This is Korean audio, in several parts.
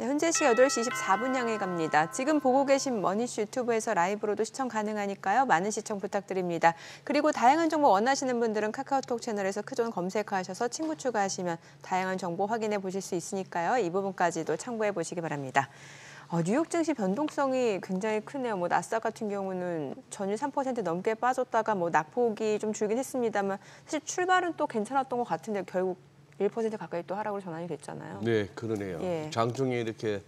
네, 현재 시각 8시 24분 향해 갑니다. 지금 보고 계신 머니쇼 유튜브에서 라이브로도 시청 가능하니까요. 많은 시청 부탁드립니다. 그리고 다양한 정보 원하시는 분들은 카카오톡 채널에서 크존 검색하셔서 친구 추가하시면 다양한 정보 확인해 보실 수 있으니까요. 이 부분까지도 참고해 보시기 바랍니다. 뉴욕 증시 변동성이 굉장히 크네요. 나스닥 같은 경우는 전일 3% 넘게 빠졌다가 낙폭이 좀 줄긴 했습니다만 사실 출발은 또 괜찮았던 것 같은데 결국 1% 가까이 또 하락으로 전환이 됐잖아요. 네, 그러네요. 예. 장중에 이렇게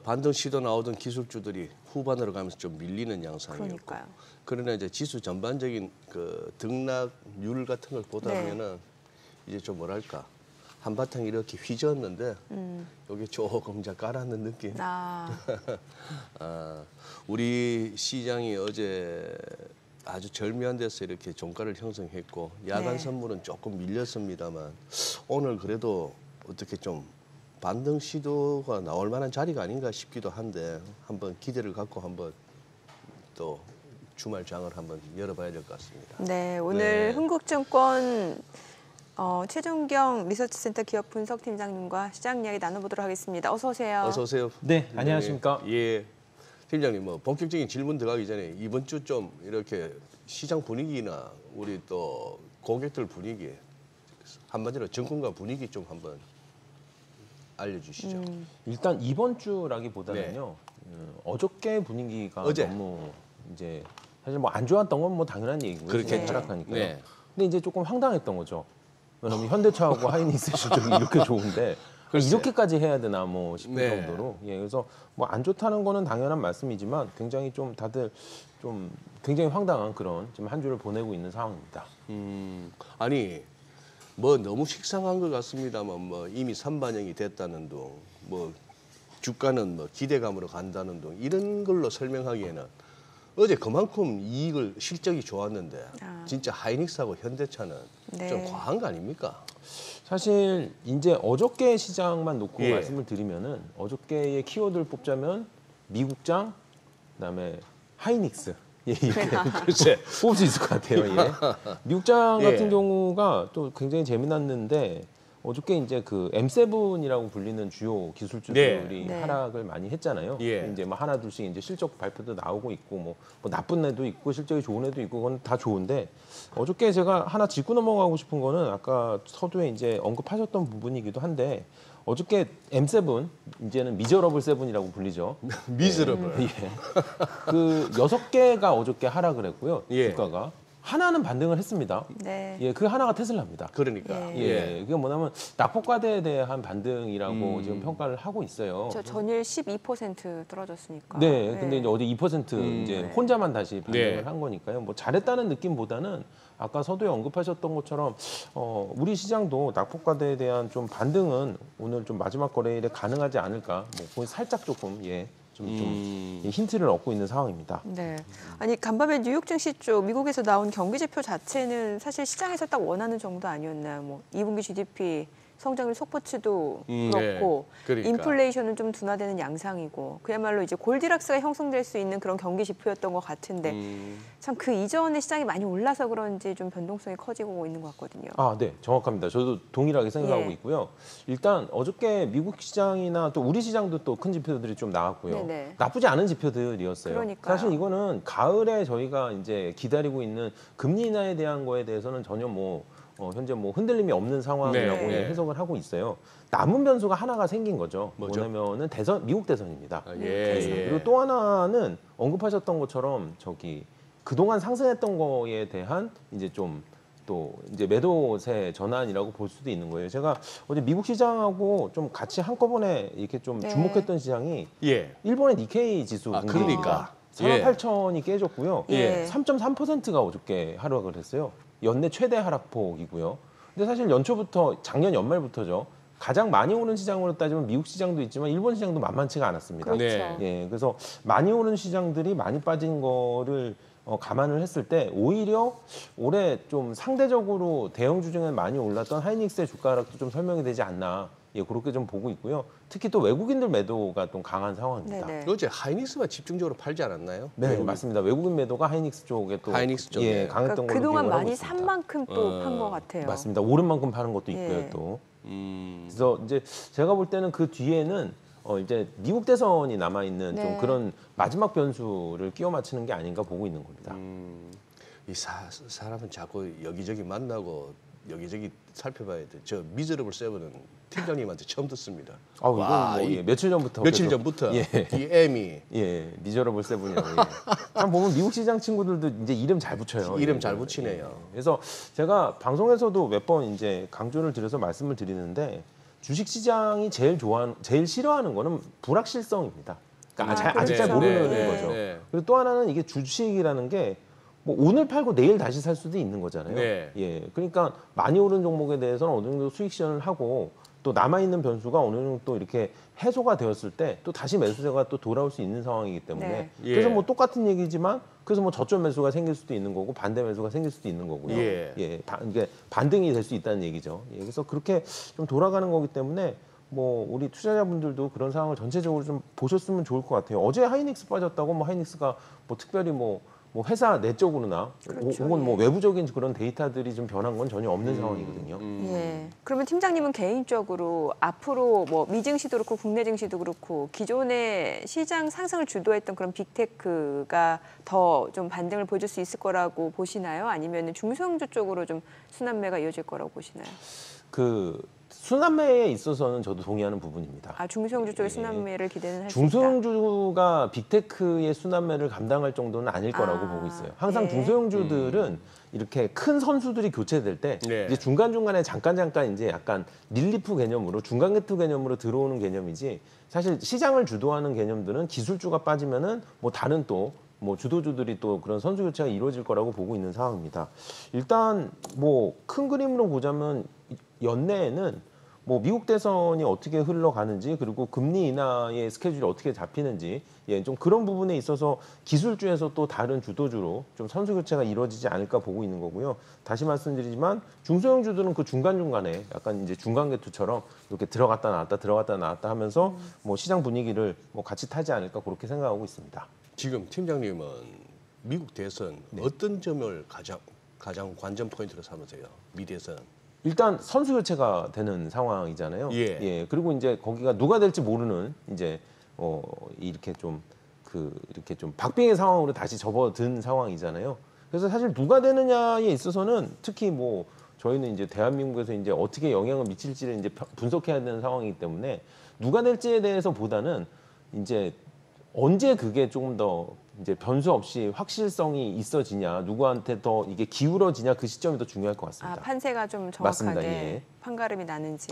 반등 시도 나오던 기술주들이 후반으로 가면서 좀 밀리는 양상이었고, 그러니까요. 그러나 이제 지수 전반적인 그 등락률 같은 걸 보다 네. 보면은 이제 좀 뭐랄까 한바탕 이렇게 휘저었는데 여기 조금 이제 깔아는 느낌. 우리 시장이 어제 아주 절묘한 데서 이렇게 종가를 형성했고 야간 네. 선물은 조금 밀렸습니다만 오늘 그래도 어떻게 좀 반등 시도가 나올 만한 자리가 아닌가 싶기도 한데 한번 기대를 갖고 한번 또 주말장을 한번 열어봐야 될 것 같습니다. 네, 오늘 네. 흥국증권 최종경 리서치센터 기업 분석팀장님과 시장 이야기 나눠보도록 하겠습니다. 어서 오세요. 어서 오세요. 네, 안녕하십니까? 예. 팀장님, 본격적인 질문 들어가기 전에 이번 주 좀 이렇게 시장 분위기나 우리 또 고객들 분위기, 한마디로 정권가 분위기 좀 한번 알려주시죠. 일단 이번 주라기보다는요. 어저께 분위기가 어제. 너무 이제 사실 안 좋았던 건 당연한 얘기고요. 그렇겠죠. 하락하니까요. 네. 근데 이제 조금 황당했던 거죠. 왜냐면 현대차하고 하이닉스 실적이 이렇게 좋은데 이렇게까지 해야 되나 싶을 네. 정도로. 예, 그래서 안 좋다는 거는 당연한 말씀이지만 굉장히 좀 다들 좀 굉장히 황당한 그런 지금 한 주를 보내고 있는 상황입니다. 아니 너무 식상한 것 같습니다만 이미 선반영이 됐다는 둥, 주가는 기대감으로 간다는 둥 이런 걸로 설명하기에는 어제 그만큼 실적이 좋았는데 진짜 하이닉스하고 현대차는 네. 좀 과한 거 아닙니까? 사실 이제 어저께 시장만 놓고 예. 말씀을 드리면은 어저께의 키워드를 뽑자면 미국장, 그다음에 하이닉스 이렇게 뽑을 수 있을 것 같아요. 예. 미국장 예. 같은 경우가 또 굉장히 재미났는데 어저께 이제 그 M7이라고 불리는 주요 기술주들이 네. 하락을 많이 했잖아요. 예. 이제 하나 둘씩 이제 실적 발표도 나오고 있고 뭐 나쁜 애도 있고 실적이 좋은 애도 있고 그건 다 좋은데 어저께 제가 하나 짚고 넘어가고 싶은 거는 아까 서두에 이제 언급하셨던 부분이기도 한데 어저께 M7 이제는 미저러블 7이라고 불리죠. 미즈러블. 예. 그 6개가 어저께 하락을 했고요. 예. 주가가 하나는 반등을 했습니다. 네. 예, 그 하나가 테슬라입니다. 그러니까. 예, 그게 뭐냐면 낙폭과대에 대한 반등이라고 지금 평가를 하고 있어요. 전일 12% 떨어졌으니까. 네, 근데 이제 어제 2% 이제 혼자만 다시 반등을 네. 한 거니까요. 잘했다는 느낌보다는 아까 서두에 언급하셨던 것처럼 우리 시장도 낙폭과대에 대한 좀 반등은 오늘 좀 마지막 거래일에 가능하지 않을까. 거기 살짝 조금 좀 힌트를 얻고 있는 상황입니다. 네. 아니 간밤에 뉴욕 증시 쪽 미국에서 나온 경기 지표 자체는 사실 시장에서 딱 원하는 정도 아니었나요? 2분기 GDP 성장률 속보치도 그렇고 네. 그러니까. 인플레이션은 좀 둔화되는 양상이고 그야말로 이제 골디락스가 형성될 수 있는 그런 경기 지표였던 것 같은데 참 그 이전에 시장이 많이 올라서 그런지 좀 변동성이 커지고 있는 것 같거든요. 네, 정확합니다. 저도 동일하게 생각하고 예. 있고요. 일단 어저께 미국 시장이나 또 우리 시장도 또 큰 지표들이 좀 나왔고요. 네네. 나쁘지 않은 지표들이었어요. 그러니까요. 사실 이거는 가을에 저희가 이제 기다리고 있는 금리 인하에 대한 거에 대해서는 전혀 현재 흔들림이 없는 상황이라고 네. 해석을 하고 있어요. 남은 변수가 하나가 생긴 거죠. 뭐죠? 뭐냐면은 미국 대선입니다. 예. 그리고 또 하나는 언급하셨던 것처럼 그동안 상승했던 거에 대한 이제 또 이제 매도세 전환이라고 볼 수도 있는 거예요. 제가 어제 미국 시장하고 좀 같이 한꺼번에 이렇게 좀 네. 주목했던 시장이 예. 일본의 니케이 지수 그러니까. 48,000이 깨졌고요. 예. 3.3%가 어저께 하락을 했어요. 연내 최대 하락폭이고요. 근데 사실 연초부터 작년 연말부터죠. 가장 많이 오른 시장으로 따지면 미국 시장도 있지만 일본 시장도 만만치가 않았습니다. 그렇죠. 네. 예, 그래서 많이 오른 시장들이 많이 빠진 거를 감안을 했을 때 오히려 올해 좀 상대적으로 대형주 중에 많이 올랐던 하이닉스의 주가 하락도 좀 설명이 되지 않나. 예, 그렇게 좀 보고 있고요. 특히 또 외국인들 매도가 좀 강한 상황입니다. 네네. 어제 하이닉스만 집중적으로 팔지 않았나요? 네, 외국인. 맞습니다. 외국인 매도가 하이닉스 쪽에 또 하이닉스 쪽에. 예, 강했던 걸로 그동안 기억을 하고 많이 있습니다. 산 만큼 또 판 것 같아요. 맞습니다. 오른 만큼 파는 것도 있고요, 예. 또. 그래서 이제 제가 볼 때는 그 뒤에는 이제 미국 대선이 남아 있는 네. 좀 그런 마지막 변수를 끼워 맞추는 게 아닌가 보고 있는 겁니다. 이 사람은 자꾸 여기저기 만나고 여기저기 살펴봐야 돼. 저 미저러블 세븐은 팀장님한테 처음 듣습니다. 이건 와, 뭐, 이 예, 며칠 전부터 며칠 계속, 전부터 예. 이 M이 예, 미저러블 세븐이라고. 예. 참 보면 미국 시장 친구들도 이제 이름 잘 붙여요. 이름 예. 잘 붙이네요. 예. 그래서 제가 방송에서도 몇 번 이제 강조를 드려서 말씀을 드리는데 주식 시장이 제일 싫어하는 거는 불확실성입니다. 그러니까 아직 잘 그렇죠. 모르는 네, 거죠. 네. 그리고 또 하나는 이게 주식이라는 게 뭐 오늘 팔고 내일 다시 살 수도 있는 거잖아요. 네. 예, 그러니까 많이 오른 종목에 대해서는 어느 정도 수익 실현을 하고 또 남아 있는 변수가 어느 정도 또 이렇게 해소가 되었을 때 또 다시 매수세가 또 돌아올 수 있는 상황이기 때문에 네. 그래서 예. 뭐 똑같은 얘기지만 그래서 뭐 저점 매수가 생길 수도 있는 거고 반대 매수가 생길 수도 있는 거고요. 예. 이게 반등이 될 수 있다는 얘기죠. 예, 그래서 그렇게 좀 돌아가는 거기 때문에 뭐 우리 투자자분들도 그런 상황을 전체적으로 좀 보셨으면 좋을 것 같아요. 어제 하이닉스 빠졌다고 뭐 하이닉스가 뭐 특별히 뭐 회사 내적으로나 그렇죠. 혹은 뭐 예. 외부적인 그런 데이터들이 좀 변한 건 전혀 없는 상황이거든요. 예. 그러면 팀장님은 개인적으로 앞으로 뭐 미 증시도 그렇고 국내 증시도 그렇고 기존의 시장 상승을 주도했던 그런 빅테크가 더 좀 반등을 보여줄 수 있을 거라고 보시나요? 아니면 중소형주 쪽으로 좀 순환매가 이어질 거라고 보시나요? 그 순환매에 있어서는 저도 동의하는 부분입니다. 아, 중소형주 쪽의 순환매를 기대는 할 수 있다. 중소형주가 빅테크의 순환매를 감당할 정도는 아닐 거라고 보고 있어요. 항상 예. 중소형주들은 이렇게 큰 선수들이 교체될 때 네. 이제 중간중간에 잠깐 이제 약간 릴리프 개념으로 중간 개투 개념으로 들어오는 개념이지 사실 시장을 주도하는 개념들은 기술주가 빠지면은 뭐 다른 또 뭐 주도주들이 또 그런 선수 교체가 이루어질 거라고 보고 있는 상황입니다. 일단 뭐 큰 그림으로 보자면 연내에는 뭐 미국 대선이 어떻게 흘러가는지 그리고 금리 인하의 스케줄이 어떻게 잡히는지 좀 그런 부분에 있어서 기술주에서 또 다른 주도주로 좀 선수 교체가 이루어지지 않을까 보고 있는 거고요. 다시 말씀드리지만 중소형주들은 그 중간중간에 약간 이제 중간 개투처럼 이렇게 들어갔다 나왔다 하면서 뭐 시장 분위기를 뭐 같이 타지 않을까 그렇게 생각하고 있습니다. 지금 팀장님은 미국 대선 어떤 점을 가장 관전 포인트로 삼으세요? 미 대선. 일단 선수 교체가 되는 상황이잖아요. 예. 그리고 이제 거기가 누가 될지 모르는 이제 이렇게 좀 박빙의 상황으로 다시 접어든 상황이잖아요. 그래서 사실 누가 되느냐에 있어서는 특히 뭐 저희는 이제 대한민국에서 이제 어떻게 영향을 미칠지를 이제 분석해야 되는 상황이기 때문에 누가 될지에 대해서보다는 이제 언제 그게 조금 더 이제 변수 없이 확실성이 있어지냐, 누구한테 더 이게 기울어지냐 그 시점이 더 중요할 것 같습니다. 아, 판세가 좀 맞습니다. 정확하게 예. 판가름이 나는지.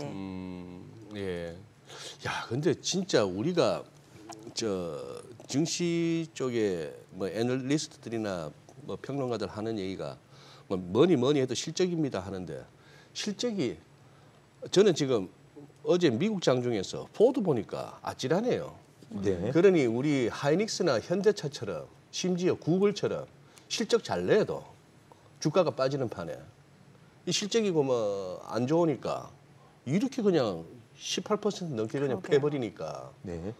예. 야, 근데 진짜 우리가 저 증시 쪽에 뭐 애널리스트들이나 뭐 평론가들 하는 얘기가 뭐 뭐니 해도 실적입니다 하는데 실적이 저는 지금 어제 미국 장중에서 포드 보니까 아찔하네요. 네. 그러니 우리 하이닉스나 현대차처럼 심지어 구글처럼 실적 잘 내도 주가가 빠지는 판에 이 실적이 뭐 안 좋으니까 이렇게 그냥 18% 넘게 그냥 그러게요. 패버리니까 네.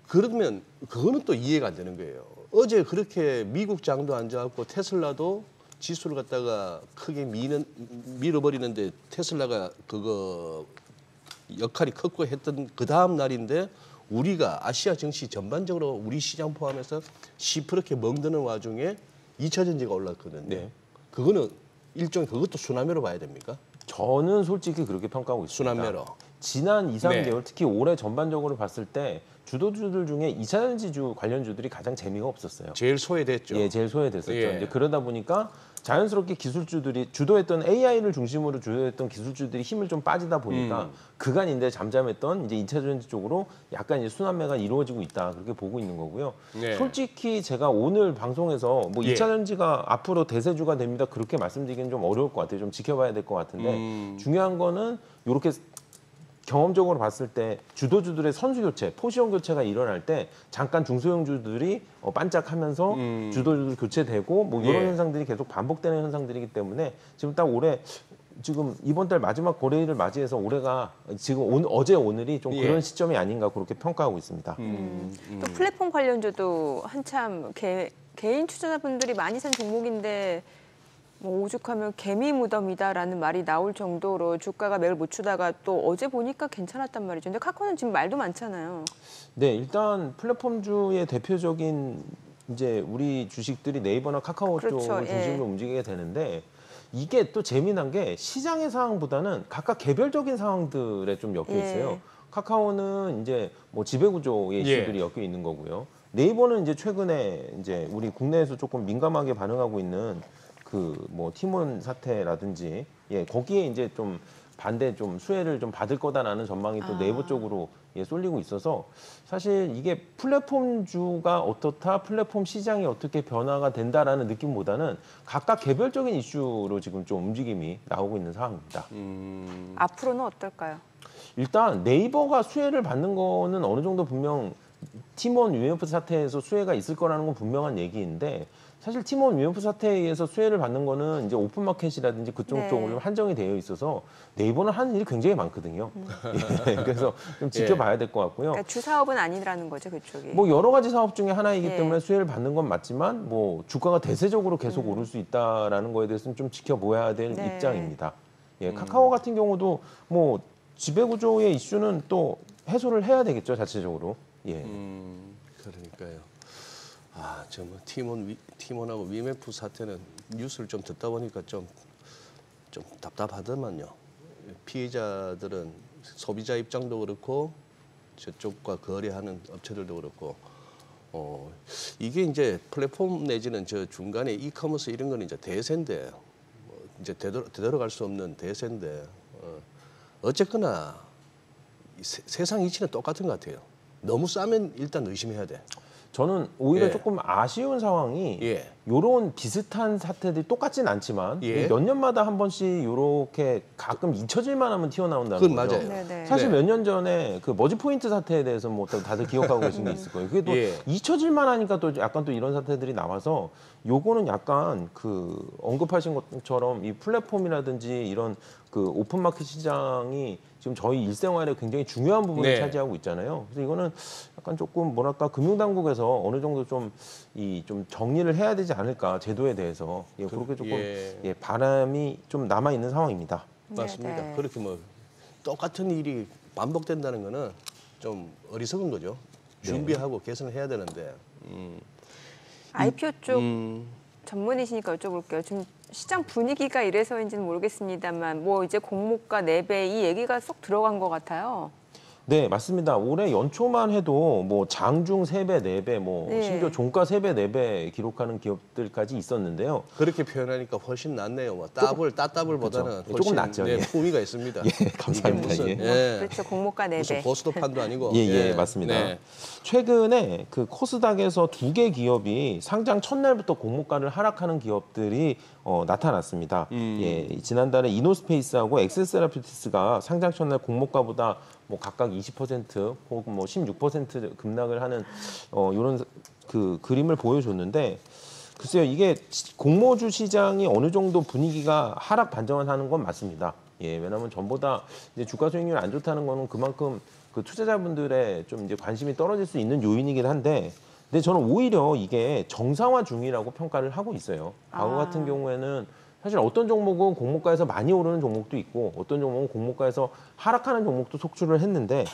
그러면 그거는 또 이해가 안 되는 거예요. 어제 그렇게 미국 장도 안 좋았고 테슬라도 지수를 갖다가 크게 밀어버리는데 테슬라가 그거 역할이 컸고 했던 그 다음 날인데 우리가 아시아 증시 전반적으로 우리 시장 포함해서 시퍼렇게 멍드는 와중에 2차 전지가 올랐거든요. 네. 그거는 일종의 그것도 순환매로 봐야 됩니까? 저는 솔직히 그렇게 평가하고 있습니다. 순환매로. 지난 2, 3개월 네. 특히 올해 전반적으로 봤을 때 주도주들 중에 2차 전지주 관련주들이 가장 재미가 없었어요. 제일 소외됐죠. 예, 제일 소외됐었죠. 예. 이제 그러다 보니까 자연스럽게 기술주들이 주도했던 AI를 중심으로 주도했던 기술주들이 힘을 좀 빠지다 보니까 그간인데 잠잠했던 이제 2차 전지 쪽으로 약간 이제 순환매가 이루어지고 있다 그렇게 보고 있는 거고요. 네. 솔직히 제가 오늘 방송에서 뭐 예. 2차 전지가 앞으로 대세주가 됩니다 그렇게 말씀드리기는 좀 어려울 것 같아요. 좀 지켜봐야 될 것 같은데 중요한 거는 이렇게 경험적으로 봤을 때 주도주들의 선수 교체, 포지션 교체가 일어날 때 잠깐 중소형주들이 반짝하면서 주도주들 교체되고 뭐 이런 예. 현상들이 계속 반복되는 현상들이기 때문에 지금 딱 올해 지금 이번 달 마지막 거래일을 맞이해서 올해가 지금 어제 오늘이 좀 예. 그런 시점이 아닌가 그렇게 평가하고 있습니다. 또 플랫폼 관련주도 한참 개인 투자자분들이 많이 산 종목인데 뭐 오죽하면 개미 무덤이다라는 말이 나올 정도로 주가가 매일 못 추다가 또 어제 보니까 괜찮았단 말이죠. 근데 카카오는 지금 말도 많잖아요. 네, 일단 플랫폼주의 대표적인 이제 우리 주식들이 네이버나 카카오 그렇죠, 쪽을 예. 중심으로 움직이게 되는데 이게 또 재미난 게 시장의 상황보다는 각각 개별적인 상황들에 좀 엮여 있어요. 예. 카카오는 이제 뭐 지배구조의 이슈들이 엮여 있는 거고요. 네이버는 이제 최근에 이제 우리 국내에서 조금 민감하게 반응하고 있는 그 뭐 티몬 사태라든지 거기에 이제 좀 반대 좀 수혜를 좀 받을 거다라는 전망이 또 네이버 쪽으로 쏠리고 있어서 사실 이게 플랫폼주가 어떻다, 플랫폼 시장이 어떻게 변화가 된다라는 느낌보다는 각각 개별적인 이슈로 지금 좀 움직임이 나오고 있는 상황입니다. 앞으로는 어떨까요? 일단 네이버가 수혜를 받는 거는 어느 정도 분명 티몬 UMF 사태에서 수혜가 있을 거라는 건 분명한 얘기인데 사실 티몬 UMF 사태에 의해서 수혜를 받는 거는 이제 오픈마켓이라든지 그쪽 네. 쪽으로 한정이 되어 있어서 네이버는 하는 일이 굉장히 많거든요. 그래서 좀 지켜봐야 될 것 같고요. 그러니까 주 사업은 아니라는 거죠, 그쪽이. 뭐 여러 가지 사업 중에 하나이기 예. 때문에 수혜를 받는 건 맞지만 뭐 주가가 대세적으로 계속 오를 수 있다라는 거에 대해서는 좀 지켜봐야 될 네. 입장입니다. 카카오 같은 경우도 뭐 지배구조의 이슈는 또 해소를 해야 되겠죠, 자체적으로. 그러니까요. 저 뭐 티몬하고 위메프 사태는 뉴스를 좀 듣다 보니까 좀 답답하더만요. 피해자들은 소비자 입장도 그렇고 저쪽과 거래하는 업체들도 그렇고 이게 이제 플랫폼 내지는 저 중간에 이커머스 이런 거는 이제 대세인데 이제 되돌아갈 수 없는 대세인데 어쨌거나 세상 이치는 똑같은 것 같아요. 너무 싸면 일단 의심해야 돼. 저는 오히려 예. 조금 아쉬운 상황이 예. 요런 비슷한 사태들이 똑같진 않지만 예. 몇 년마다 한 번씩 요렇게 가끔 잊혀질만 하면 튀어나온다는 그건 거죠. 맞아요. 네네. 사실 네. 몇 년 전에 그 머지 포인트 사태에 대해서 뭐 다들 기억하고 계신 게 있을 거예요. 그게 또 예. 잊혀질만 하니까 또 약간 또 이런 사태들이 나와서 요거는 약간 그 언급하신 것처럼 이 플랫폼이라든지 이런 그 오픈마켓 시장이 지금 저희 일생활에 굉장히 중요한 부분을 네. 차지하고 있잖아요. 그래서 이거는 약간 조금 뭐랄까 금융당국에서 어느 정도 좀 정리를 해야 되지 않을까 제도에 대해서 그렇게 조금 예. 바람이 좀 남아 있는 상황입니다. 맞습니다. 네. 그렇게 뭐 똑같은 일이 반복된다는 거는 좀 어리석은 거죠. 준비하고 개선을 해야 되는데. IPO 쪽 전문이시니까 여쭤볼게요. 지금 시장 분위기가 이래서인지는 모르겠습니다만 뭐 이제 공모가 4배 이 얘기가 쏙 들어간 것 같아요. 네, 맞습니다. 올해 연초만 해도 뭐 장중 3배, 4배, 뭐 네. 심지어 종가 3배, 4배 기록하는 기업들까지 있었는데요. 그렇게 표현하니까 훨씬 낫네요. 뭐 따블보다는 그렇죠. 훨씬 조금 낫죠. 네, 예. 품위가 있습니다. 감사합니다. 이게 무슨, 예. 예. 그렇죠. 공모가 4배. 무슨 보수도판도 아니고. 예, 맞습니다. 네. 최근에 그 코스닥에서 2개 기업이 상장 첫날부터 공모가를 하락하는 기업들이 나타났습니다. 지난달에 이노스페이스하고 엑세세라피티스가 상장 첫날 공모가보다 뭐 각각 20% 혹은 뭐 16% 급락을 하는 이런 그 그림을 보여줬는데 글쎄요 이게 공모주 시장이 어느 정도 분위기가 하락 반전하는 건 맞습니다. 왜냐하면 전보다 이제 주가 수익률이 안 좋다는 거는 그만큼 그 투자자분들의 좀 이제 관심이 떨어질 수 있는 요인이긴 한데, 근데 저는 오히려 이게 정상화 중이라고 평가를 하고 있어요. 과거 같은 경우에는 사실 어떤 종목은 공모가에서 많이 오르는 종목도 있고 어떤 종목은 공모가에서 하락하는 종목도 속출을 했는데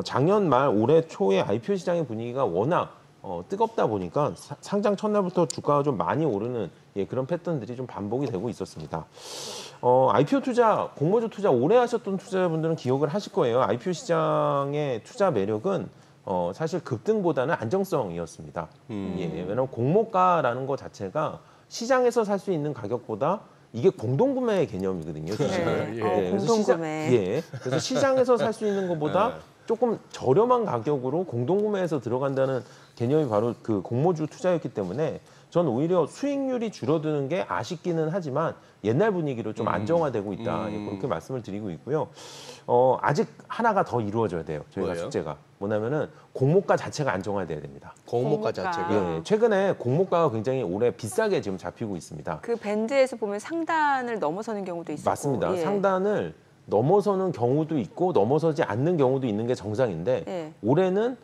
작년 말 올해 초에 IPO 시장의 분위기가 워낙 뜨겁다 보니까 상장 첫날부터 주가가 좀 많이 오르는 그런 패턴들이 좀 반복이 되고 있었습니다. IPO 투자, 공모주 투자 오래 하셨던 투자자분들은 기억을 하실 거예요. IPO 시장의 투자 매력은 사실 급등보다는 안정성이었습니다. 왜냐하면 공모가라는 것 자체가 시장에서 살 수 있는 가격보다 이게 공동구매의 개념이거든요. 주식은. 그래서 공동구매. 그래서 시장에서 살 수 있는 것보다 조금 저렴한 가격으로 공동구매해서 들어간다는 개념이 바로 그 공모주 투자였기 때문에 저는 오히려 수익률이 줄어드는 게 아쉽기는 하지만 옛날 분위기로 좀 안정화되고 있다. 그렇게 말씀을 드리고 있고요. 아직 하나가 더 이루어져야 돼요. 저희가 뭐예요? 숙제가. 뭐냐면은 공모가 자체가 안정화돼야 됩니다. 공모가 자체가. 최근에 공모가가 굉장히 올해 비싸게 지금 잡히고 있습니다. 그 밴드에서 보면 상단을 넘어서는 경우도 있었고. 맞습니다. 상단을 넘어서는 경우도 있고 넘어서지 않는 경우도 있는 게 정상인데 올해는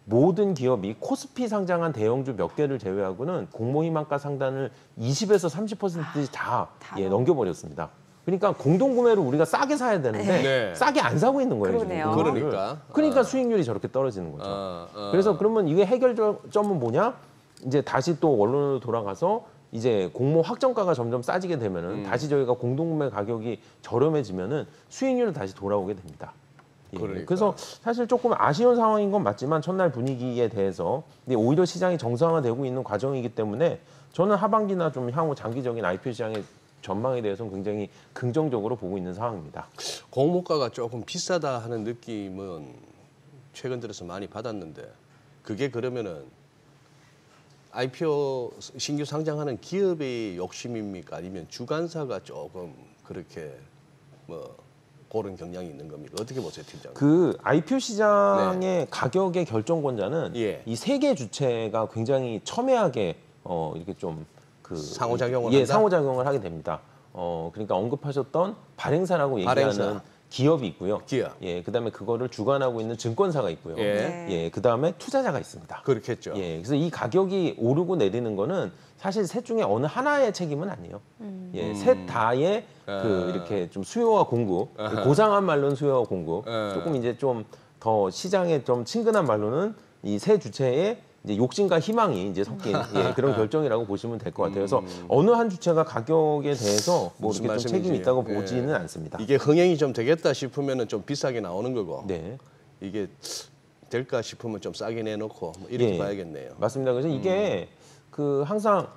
모든 기업이 코스피 상장한 대형주 몇 개를 제외하고는 공모희망가 상단을 20에서 30%씩 다 넘겨버렸습니다. 그러니까 공동구매로 우리가 싸게 사야 되는데 네. 싸게 안 사고 있는 거예요. 그러네요. 지금 공모를. 그러니까 수익률이 저렇게 떨어지는 거죠. 그래서 그러면 이게 해결점은 뭐냐? 이제 다시 또 원론으로 돌아가서 이제 공모 확정가가 점점 싸지게 되면은 다시 저희가 공동구매 가격이 저렴해지면은 수익률은 다시 돌아오게 됩니다. 예. 그러니까. 그래서 사실 조금 아쉬운 상황인 건 맞지만 첫날 분위기에 대해서 근데 오히려 시장이 정상화되고 있는 과정이기 때문에 저는 하반기나 좀 향후 장기적인 IPO 시장의 전망에 대해서는 굉장히 긍정적으로 보고 있는 상황입니다. 공모가가 조금 비싸다 하는 느낌은 최근 들어서 많이 받았는데 그게 그러면은 IPO 신규 상장하는 기업의 욕심입니까? 아니면 주관사가 조금 그렇게 뭐 그런 경향이 있는 겁니까? 어떻게 보세요, 팀장님? 그 IPO 시장의 가격의 결정권자는 예. 이 세 개 주체가 굉장히 첨예하게 이렇게 좀 그 상호작용을 예, 한다? 상호작용을 하게 됩니다. 그러니까 언급하셨던 발행사라고 발행사. 얘기하는 기업이 있고요. 기업. 예, 그다음에 그거를 주관하고 있는 증권사가 있고요. 예. 네. 예, 그다음에 투자자가 있습니다. 그렇겠죠. 예, 그래서 이 가격이 오르고 내리는 거는 사실 셋 중에 어느 하나의 책임은 아니에요. 예, 셋 다의 그 이렇게 좀 수요와 공급, 고상한 말로는 수요와 공급, 조금 이제 좀 더 시장에 좀 친근한 말로는 이 세 주체의 이제 욕심과 희망이 이제 섞인 예, 그런 결정이라고 보시면 될 것 같아요. 그래서 어느 한 주체가 가격에 대해서 뭐 무슨 이렇게 좀 책임이 말씀이지? 있다고 예. 보지는 않습니다. 이게 흥행이 좀 되겠다 싶으면은 좀 비싸게 나오는 거고 네. 이게 될까 싶으면 좀 싸게 내놓고 뭐 이렇게 예. 봐야겠네요. 맞습니다. 그래서 이게 그 항상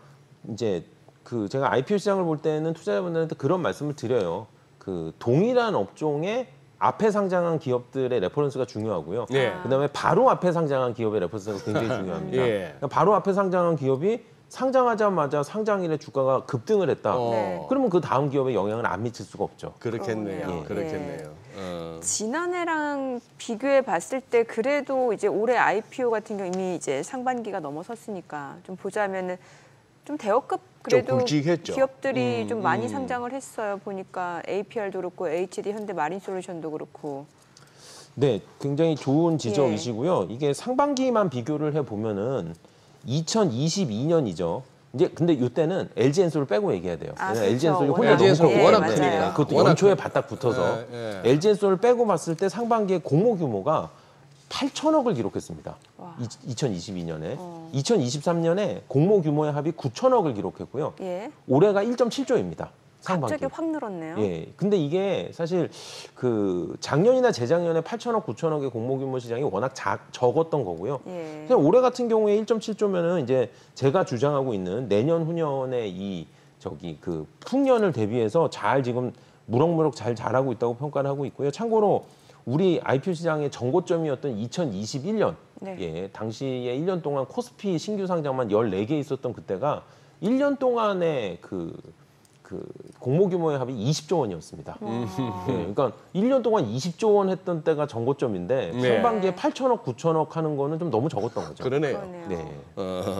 이제 그 제가 IPO 시장을 볼 때는 투자자분들한테 그런 말씀을 드려요. 그 동일한 업종에 앞에 상장한 기업들의 레퍼런스가 중요하고요. 네. 그다음에 바로 앞에 상장한 기업의 레퍼런스가 굉장히 중요합니다. 예. 그러니까 바로 앞에 상장한 기업이 상장하자마자 상장일에 주가가 급등을 했다. 네. 그러면 그 다음 기업에 영향을 안 미칠 수가 없죠. 그렇겠네요. 그러네요. 그렇겠네요. 지난해랑 비교해 봤을 때 그래도 이제 올해 IPO 같은 경우 이미 이제 상반기가 넘어섰으니까 좀 보자면은 좀 대여급 그래도 굵직했죠. 기업들이 좀 많이 상장을 했어요. 보니까 APR도 그렇고 HD 현대 마린솔루션도 그렇고. 네, 굉장히 좋은 지적이시고요. 이게 상반기만 비교를 해 보면은 2022년이죠. 이제 근데 이때는 LG엔솔을 빼고 얘기해야 돼요. 아, 왜냐면 그렇죠. LG엔솔이 혼자 워낙 너무 LG엔솔 크기 워낙 때문에 크니까. 그것도 워낙 연초에 바닥 붙어서 예. LG엔솔을 빼고 봤을 때 상반기에 공모 규모가 8천억을 기록했습니다. 와. 2022년에 2023년에 공모 규모의 합이 9천억을 기록했고요. 예. 올해가 1.7조입니다. 상반기. 갑자기 확 늘었네요. 예. 근데 이게 사실 그 작년이나 재작년에 8천억, 9천억의 공모 규모 시장이 워낙 적었던 거고요. 예. 그래서 올해 같은 경우에 1.7조면은 이제 제가 주장하고 있는 내년 후년에 이 저기 그 풍년을 대비해서 잘 지금 무럭무럭 잘 자라고 있다고 평가를 하고 있고요. 참고로 우리 IPO 시장의 전고점이었던 2021년, 네. 예, 당시에 1년 동안 코스피 신규 상장만 14개 있었던 그때가 1년 동안에 그 공모 규모의 합이 20조 원이었습니다. 예, 그러니까 1년 동안 20조 원 했던 때가 전고점인데 네. 상반기에 8천억, 9천억 하는 거는 좀 너무 적었던 거죠. 그러네요. 그러네요. 네.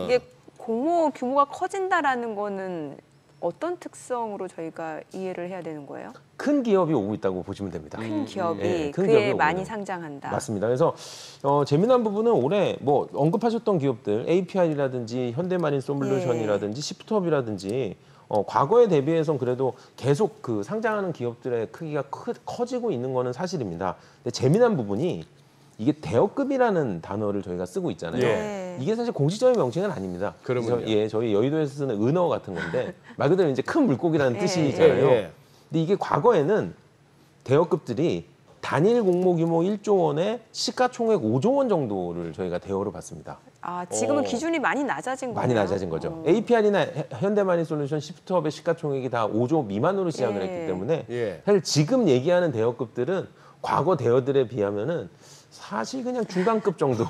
이게 공모 규모가 커진다라는 거는 어떤 특성으로 저희가 이해를 해야 되는 거예요? 큰 기업이 오고 있다고 보시면 됩니다. 큰 기업이 예, 큰 그에 기업이 많이 오고요. 상장한다. 맞습니다. 그래서 재미난 부분은 올해 뭐 언급하셨던 기업들 APR이라든지 현대마린 솔루션이라든지 시프트업이라든지 과거에 대비해서는 그래도 계속 그 상장하는 기업들의 크기가 커지고 있는 거는 사실입니다. 근데 재미난 부분이 이게 대여급이라는 단어를 저희가 쓰고 있잖아요. 네. 이게 사실 공식적인 명칭은 아닙니다. 그러면요. 예, 저희 여의도에서 쓰는 은어 같은 건데 말 그대로 이제 큰 물고기라는 뜻이잖아요. 예. 근데 이게 과거에는 대여급들이 단일 공모 규모 1조 원에 시가총액 5조 원 정도를 저희가 대여로 받습니다. 아, 지금은 기준이 많이 낮아진 거예요. 많이 낮아진 거죠. APR이나 현대마린솔루션, 시프트업의 시가총액이 다 5조 미만으로 시작을 예. 했기 때문에 예. 사실 지금 얘기하는 대여급들은 과거 대여들에 비하면은 사실 그냥 중간급 정도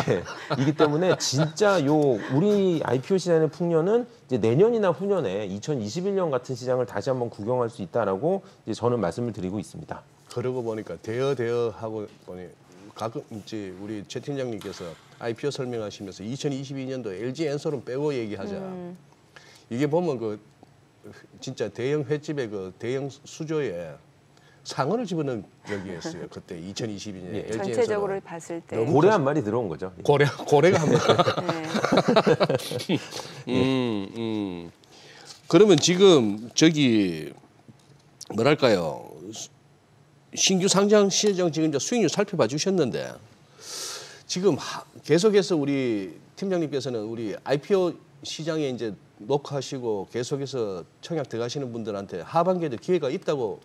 예, 이기 때문에 진짜 요 우리 IPO 시장의 풍년은 이제 내년이나 후년에 2021년 같은 시장을 다시 한번 구경할 수 있다라고 이제 저는 말씀을 드리고 있습니다. 그러고 보니까 대여하고 보니 가끔 이제 우리 최 팀장님께서 IPO 설명하시면서 2022년도 LG엔솔은 빼고 얘기하자. 이게 보면 그 진짜 대형 횟집의 그 대형 수조에 상어를 집어넣은 적이 있어요. 그때 2022년에 예. 전체적으로 봤을 때. 고래 한 마리 들어온 거죠. 고래가 한 번. 네. 그러면 지금 저기 뭐랄까요? 신규 상장 시장 지금 이제 수익률 살펴봐 주셨는데 지금 계속해서 우리 팀장님께서는 우리 IPO 시장에 이제 녹화하시고 계속해서 청약 들어가시는 분들한테 하반기에도 기회가 있다고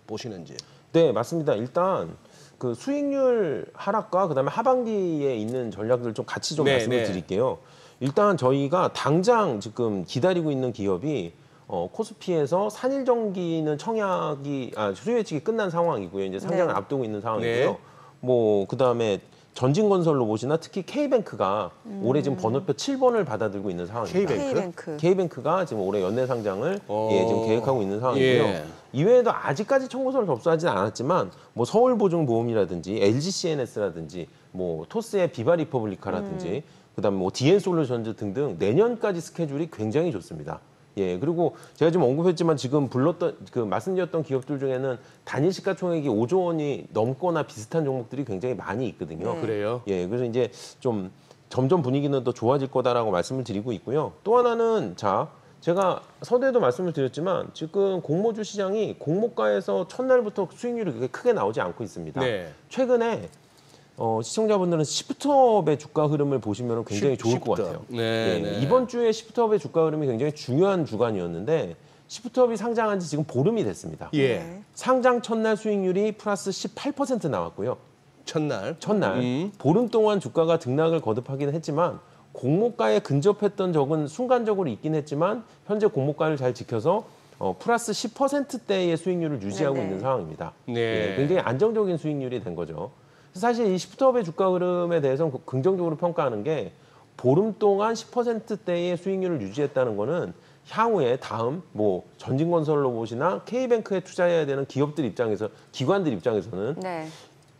보시는지? 네, 맞습니다. 일단 그 수익률 하락과 그다음에 하반기에 있는 전략들 좀 같이 좀 네, 말씀을 네. 드릴게요. 일단 저희가 당장 지금 기다리고 있는 기업이 코스피에서 산일전기는 청약이 수요 예측이 끝난 상황이고요. 이제 상장을 네. 앞두고 있는 상황이고요. 네. 뭐 그다음에 전진건설로봇이나 특히 K뱅크가 올해 지금 번호표 7번을 받아들고 있는 상황입니다. K뱅크. K뱅크가 지금 올해 연내 상장을 지금 계획하고 있는 상황이고요. 예. 이외에도 아직까지 청구서를 접수하지는 않았지만 뭐 서울보증보험이라든지 LGCNS라든지 뭐 토스의 비바리퍼블리카라든지 그다음에 뭐 DN솔루션즈 등등 내년까지 스케줄이 굉장히 좋습니다. 예, 그리고 제가 지금 언급했지만 지금 말씀드렸던 기업들 중에는 단일 시가총액이 5조 원이 넘거나 비슷한 종목들이 굉장히 많이 있거든요. 네. 그래요? 예, 그래서 이제 좀 점점 분위기는 더 좋아질 거다라고 말씀을 드리고 있고요. 또 하나는 제가 서두에도 말씀을 드렸지만 지금 공모주 시장이 공모가에서 첫날부터 수익률이 그렇게 크게 나오지 않고 있습니다. 네. 최근에 시청자분들은 시프트업의 주가 흐름을 보시면 굉장히 좋을 것 같아요. 네, 네. 이번 주에 시프트업의 주가 흐름이 굉장히 중요한 주간이었는데 시프트업이 상장한 지 지금 보름이 됐습니다. 예. 네. 상장 첫날 수익률이 플러스 18% 나왔고요. 첫날. 보름 동안 주가가 등락을 거듭하긴 했지만 공모가에 근접했던 적은 순간적으로 있긴 했지만 현재 공모가를 잘 지켜서 플러스 10%대의 수익률을 유지하고 네네. 있는 상황입니다. 네. 굉장히 안정적인 수익률이 된 거죠. 사실 이 시프트업의 주가 흐름에 대해서는 긍정적으로 평가하는 게 보름 동안 10%대의 수익률을 유지했다는 거는 향후에 다음 뭐 전진건설로봇이나 K뱅크에 투자해야 되는 기관들 입장에서는 네.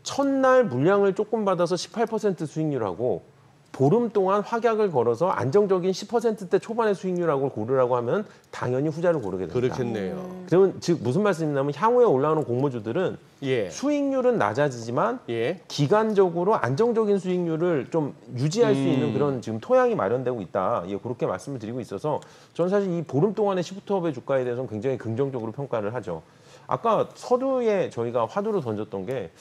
첫날 물량을 조금 받아서 18% 수익률하고 보름 동안 확약을 걸어서 안정적인 10%대 초반의 수익률하고 고르라고 하면 당연히 후자를 고르게 됩니다. 그렇겠네요. 그러면 즉 무슨 말씀이냐면 향후에 올라오는 공모주들은 예. 수익률은 낮아지지만 예. 기간적으로 안정적인 수익률을 좀 유지할 수 있는 그런 지금 토양이 마련되고 있다. 그렇게 말씀을 드리고 있어서 저는 사실 이 보름 동안의 시프트업의 주가에 대해서는 굉장히 긍정적으로 평가를 하죠. 아까 서두에 저희가 화두로 던졌던 게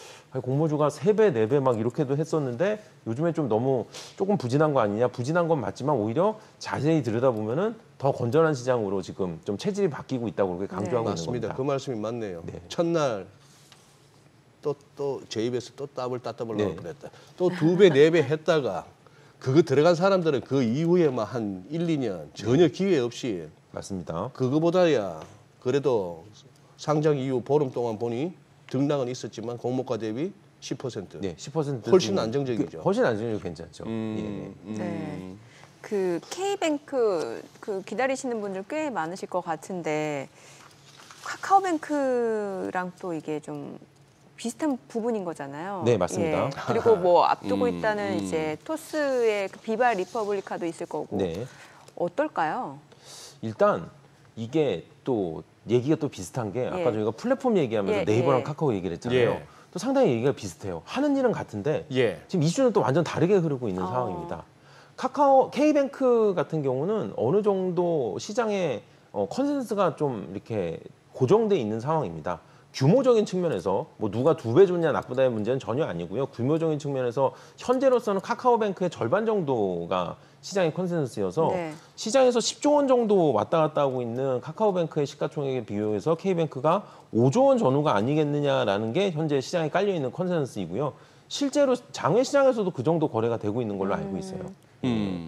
공모주가 3배, 4배 막 이렇게도 했었는데 요즘에 좀 너무 조금 부진한 거 아니냐. 부진한 건 맞지만 오히려 자세히 들여다보면은 더 건전한 시장으로 지금 좀 체질이 바뀌고 있다고 그렇게 강조하고 있는 맞습니다. 겁니다. 그 말씀이 맞네요. 네. 첫날 또 제 입에서 또 따블 네. 그랬다. 또 2배, 4배 했다가 그거 들어간 사람들은 그 이후에 막 한 1, 2년 전혀 기회 없이 맞습니다. 그거보다야 그래도 상장 이후 보름 동안 보니 등락은 있었지만 공모가 대비 10%. 네, 10% 훨씬 안정적이죠. 훨씬 안정적이 괜찮죠. 예. 네. 그 K뱅크 기다리시는 분들 꽤 많으실 것 같은데 카카오뱅크랑 또 이게 좀 비슷한 부분인 거잖아요. 네, 맞습니다. 예. 그리고 뭐 앞두고 있다는 이제 토스의 그 비바 리퍼블리카도 있을 거고. 네. 어떨까요? 일단 이게 또 얘기가 또 비슷한 게 아까 예. 저희가 플랫폼 얘기하면서 예, 네이버랑 예. 카카오 얘기를 했잖아요. 예. 또 상당히 얘기가 비슷해요. 하는 일은 같은데 예. 지금 이슈는 또 완전 다르게 흐르고 있는 상황입니다. K뱅크 같은 경우는 어느 정도 시장의 컨센서스가 좀 이렇게 고정돼 있는 상황입니다. 규모적인 측면에서 뭐 누가 2배 좋냐 나쁘다의 문제는 전혀 아니고요. 규모적인 측면에서 현재로서는 카카오뱅크의 절반 정도가 시장의 컨센서스여서 네. 시장에서 10조 원 정도 왔다 갔다 하고 있는 카카오뱅크의 시가총액에 비교해서 K뱅크가 5조 원 전후가 아니겠느냐라는 게 현재 시장에 깔려 있는 컨센서스이고요. 실제로 장외 시장에서도 그 정도 거래가 되고 있는 걸로 알고 있어요.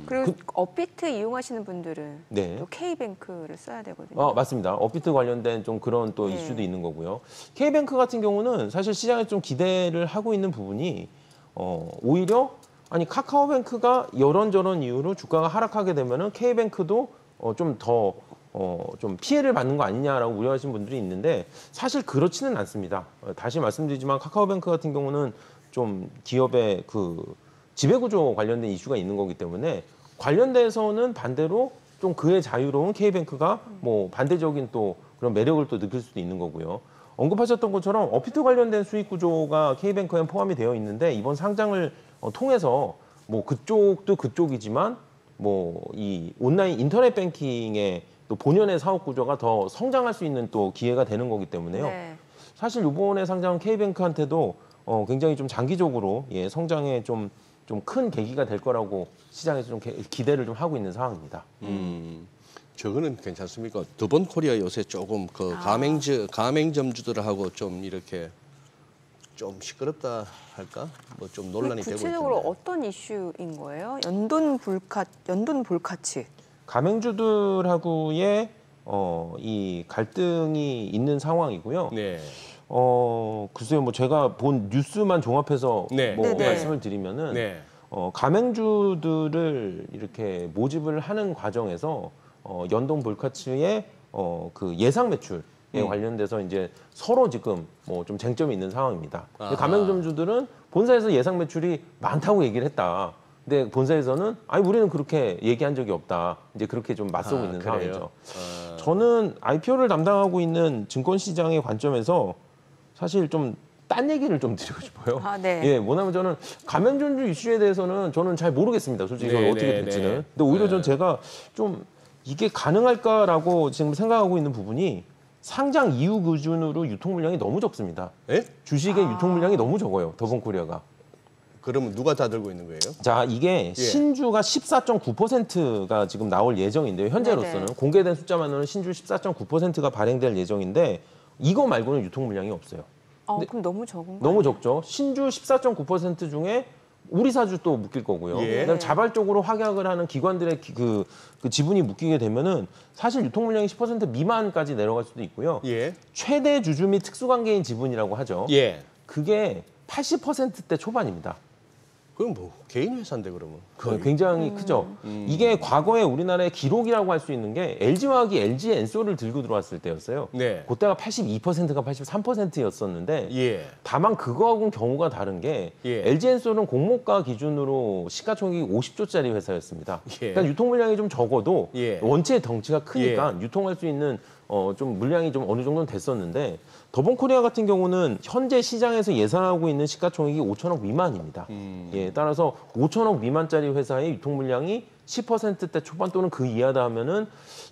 그리고 업비트 이용하시는 분들은 네. 또 K뱅크를 써야 되거든요. 맞습니다. 업비트 관련된 좀 그런 또 네. 이슈도 있는 거고요. K뱅크 같은 경우는 사실 시장에 좀 기대를 하고 있는 부분이 오히려 카카오뱅크가 이런저런 이유로 주가가 하락하게 되면은 K뱅크도 좀 더 좀 피해를 받는 거 아니냐라고 우려하시는 분들이 있는데 사실 그렇지는 않습니다. 다시 말씀드리지만 카카오뱅크 같은 경우는 좀 기업의 그 지배구조 관련된 이슈가 있는 거기 때문에 관련돼서는 반대로 좀 그의 자유로운 K뱅크가 뭐 반대적인 또 그런 매력을 또 느낄 수도 있는 거고요. 언급하셨던 것처럼 업히트 관련된 수익 구조가 K뱅크에 포함이 되어 있는데 이번 상장을 통해서 뭐 그쪽도 그쪽이지만 뭐 이 온라인 인터넷 뱅킹의 또 본연의 사업 구조가 더 성장할 수 있는 또 기회가 되는 거기 때문에요. 네. 사실 이번에 상장한 K뱅크한테도 굉장히 좀 장기적으로 성장에 좀 큰 계기가 될 거라고 시장에서 좀 기대를 좀 하고 있는 상황입니다. 저거는 괜찮습니까? 더본 코리아 요새 조금 그 가맹점주들하고 좀 이렇게 좀 시끄럽다 할까? 뭐 좀 논란이 되고 있던데. 구체적으로 어떤 이슈인 거예요? 연돈 볼카치. 가맹주들하고의 이 갈등이 있는 상황이고요. 네. 글쎄요, 뭐 제가 본 뉴스만 종합해서 네. 뭐 네네. 말씀을 드리면은 네. 가맹주들을 이렇게 모집을 하는 과정에서 연동 볼카츠의 그 예상 매출에 관련돼서 이제 서로 지금 뭐 좀 쟁점이 있는 상황입니다. 근데 가맹점주들은 본사에서 예상 매출이 많다고 얘기를 했다. 근데 본사에서는 아니 우리는 그렇게 얘기한 적이 없다. 이제 그렇게 좀 맞서고 있는 그래요? 상황이죠. 저는 IPO를 담당하고 있는 증권시장의 관점에서 사실 좀 딴 얘기를 좀 드리고 싶어요. 네. 예, 뭐냐면 저는 가맹점주 이슈에 대해서는 저는 잘 모르겠습니다. 솔직히 네, 어떻게 네, 될지는. 네. 근데 오히려 네. 전 제가 좀 이게 가능할까라고 지금 생각하고 있는 부분이 상장 이후 기준으로 유통 물량이 너무 적습니다. 예? 주식의 유통 물량이 너무 적어요. 더본코리아가. 그러면 누가 다 들고 있는 거예요? 자, 이게 신주가 14.9%가 지금 나올 예정인데요. 현재로서는 네네. 공개된 숫자만으로는 신주 14.9%가 발행될 예정인데 이거 말고는 유통 물량이 없어요. 그럼 너무 적은 거 너무 아니에요? 적죠. 신주 14.9% 중에 우리 사주 또 묶일 거고요. 예. 그다음에 자발적으로 확약을 하는 기관들의 그 지분이 묶이게 되면은 사실 유통 물량이 10% 미만까지 내려갈 수도 있고요. 예. 최대 주주 및 특수관계인 지분이라고 하죠. 예. 그게 80%대 초반입니다. 그럼 뭐 개인 회사인데 그러면. 거의. 굉장히 크죠. 이게 과거에 우리나라의 기록이라고 할 수 있는 게 LG화학이 LG 엔솔을 들고 들어왔을 때였어요. 네. 그때가 82%가 83%였었는데 예. 다만 그거하고는 경우가 다른 게 예. LG 엔솔은 공모가 기준으로 시가총액이 50조짜리 회사였습니다. 예. 그러니까 유통 물량이 좀 적어도 예. 원체 덩치가 크니까 유통할 수 있는 좀 물량이 좀 어느 정도는 됐었는데 더본코리아 같은 경우는 현재 시장에서 예상하고 있는 시가총액이 5천억 미만입니다. 예, 따라서 5천억 미만짜리 회사의 유통 물량이 10%대 초반 또는 그 이하다 하면은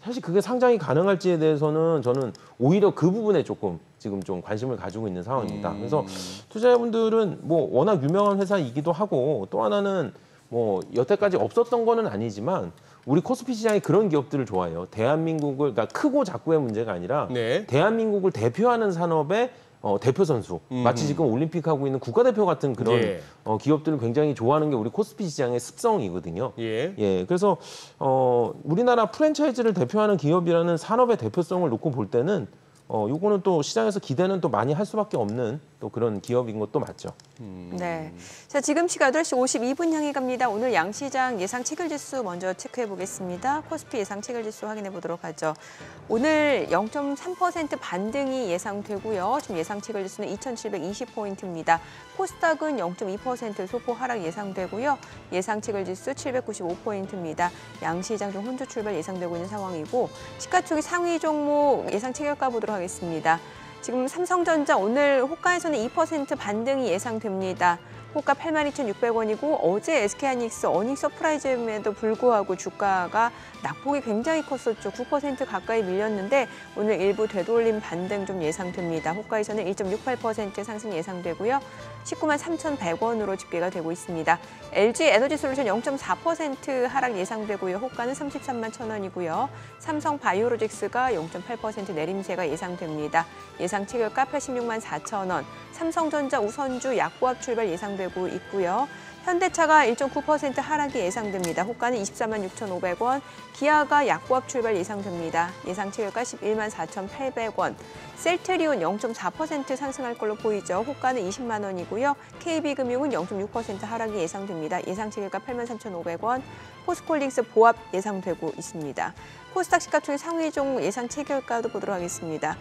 사실 그게 상장이 가능할지에 대해서는 저는 오히려 그 부분에 조금 지금 좀 관심을 가지고 있는 상황입니다. 그래서 투자자분들은 뭐 워낙 유명한 회사이기도 하고 또 하나는 뭐 여태까지 없었던 거는 아니지만 우리 코스피 시장이 그런 기업들을 좋아해요. 대한민국을 그러니까 크고 작고의 문제가 아니라 네. 대한민국을 대표하는 산업의 대표 선수 마치 지금 올림픽 하고 있는 국가대표 같은 그런 예. 기업들을 굉장히 좋아하는 게 우리 코스피 시장의 습성이거든요. 예. 예, 그래서 우리나라 프랜차이즈를 대표하는 기업이라는 산업의 대표성을 놓고 볼 때는 요거는 또 시장에서 기대는 또 많이 할 수밖에 없는 또 그런 기업인 것도 맞죠. 네. 자, 지금 시각 8시 52분 향해 갑니다. 오늘 양시장 예상 체결지수 먼저 체크해 보겠습니다. 코스피 예상 체결지수 확인해 보도록 하죠. 오늘 0.3% 반등이 예상되고요. 지금 예상 체결지수는 2,720포인트입니다. 코스닥은 0.2% 소폭 하락 예상되고요. 예상 체결지수 795포인트입니다. 양시장 좀 혼조 출발 예상되고 있는 상황이고 시가총액 상위 종목 예상 체결가 보도록 하겠습니다. 지금 삼성전자 오늘 호가에서는 2% 반등이 예상됩니다. 호가 82,600원이고 어제 SK하이닉스 어닝 서프라이즈임에도 불구하고 주가가 낙폭이 굉장히 컸었죠. 9% 가까이 밀렸는데 오늘 일부 되돌림 반등 좀 예상됩니다. 호가에서는 1.68% 상승 예상되고요. 19만 3,100원으로 집계가 되고 있습니다. LG 에너지솔루션 0.4% 하락 예상되고요. 호가는 33만 1,000원이고요. 삼성 바이오로직스가 0.8% 내림세가 예상됩니다. 예상 체결가 86만 4,000원. 삼성전자 우선주 약보합 출발 예상되고 있고요. 현대차가 1.9% 하락이 예상됩니다. 호가는 24만 6,500원, 기아가 약보합 출발 예상됩니다. 예상 체결가 11만 4,800원, 셀트리온 0.4% 상승할 걸로 보이죠. 호가는 20만 원이고요. KB금융은 0.6% 하락이 예상됩니다. 예상 체결가 8만 3,500원, 포스코홀딩스 보합 예상되고 있습니다. 코스닥 시가총액 상위 종목 예상 체결가도 보도록 하겠습니다.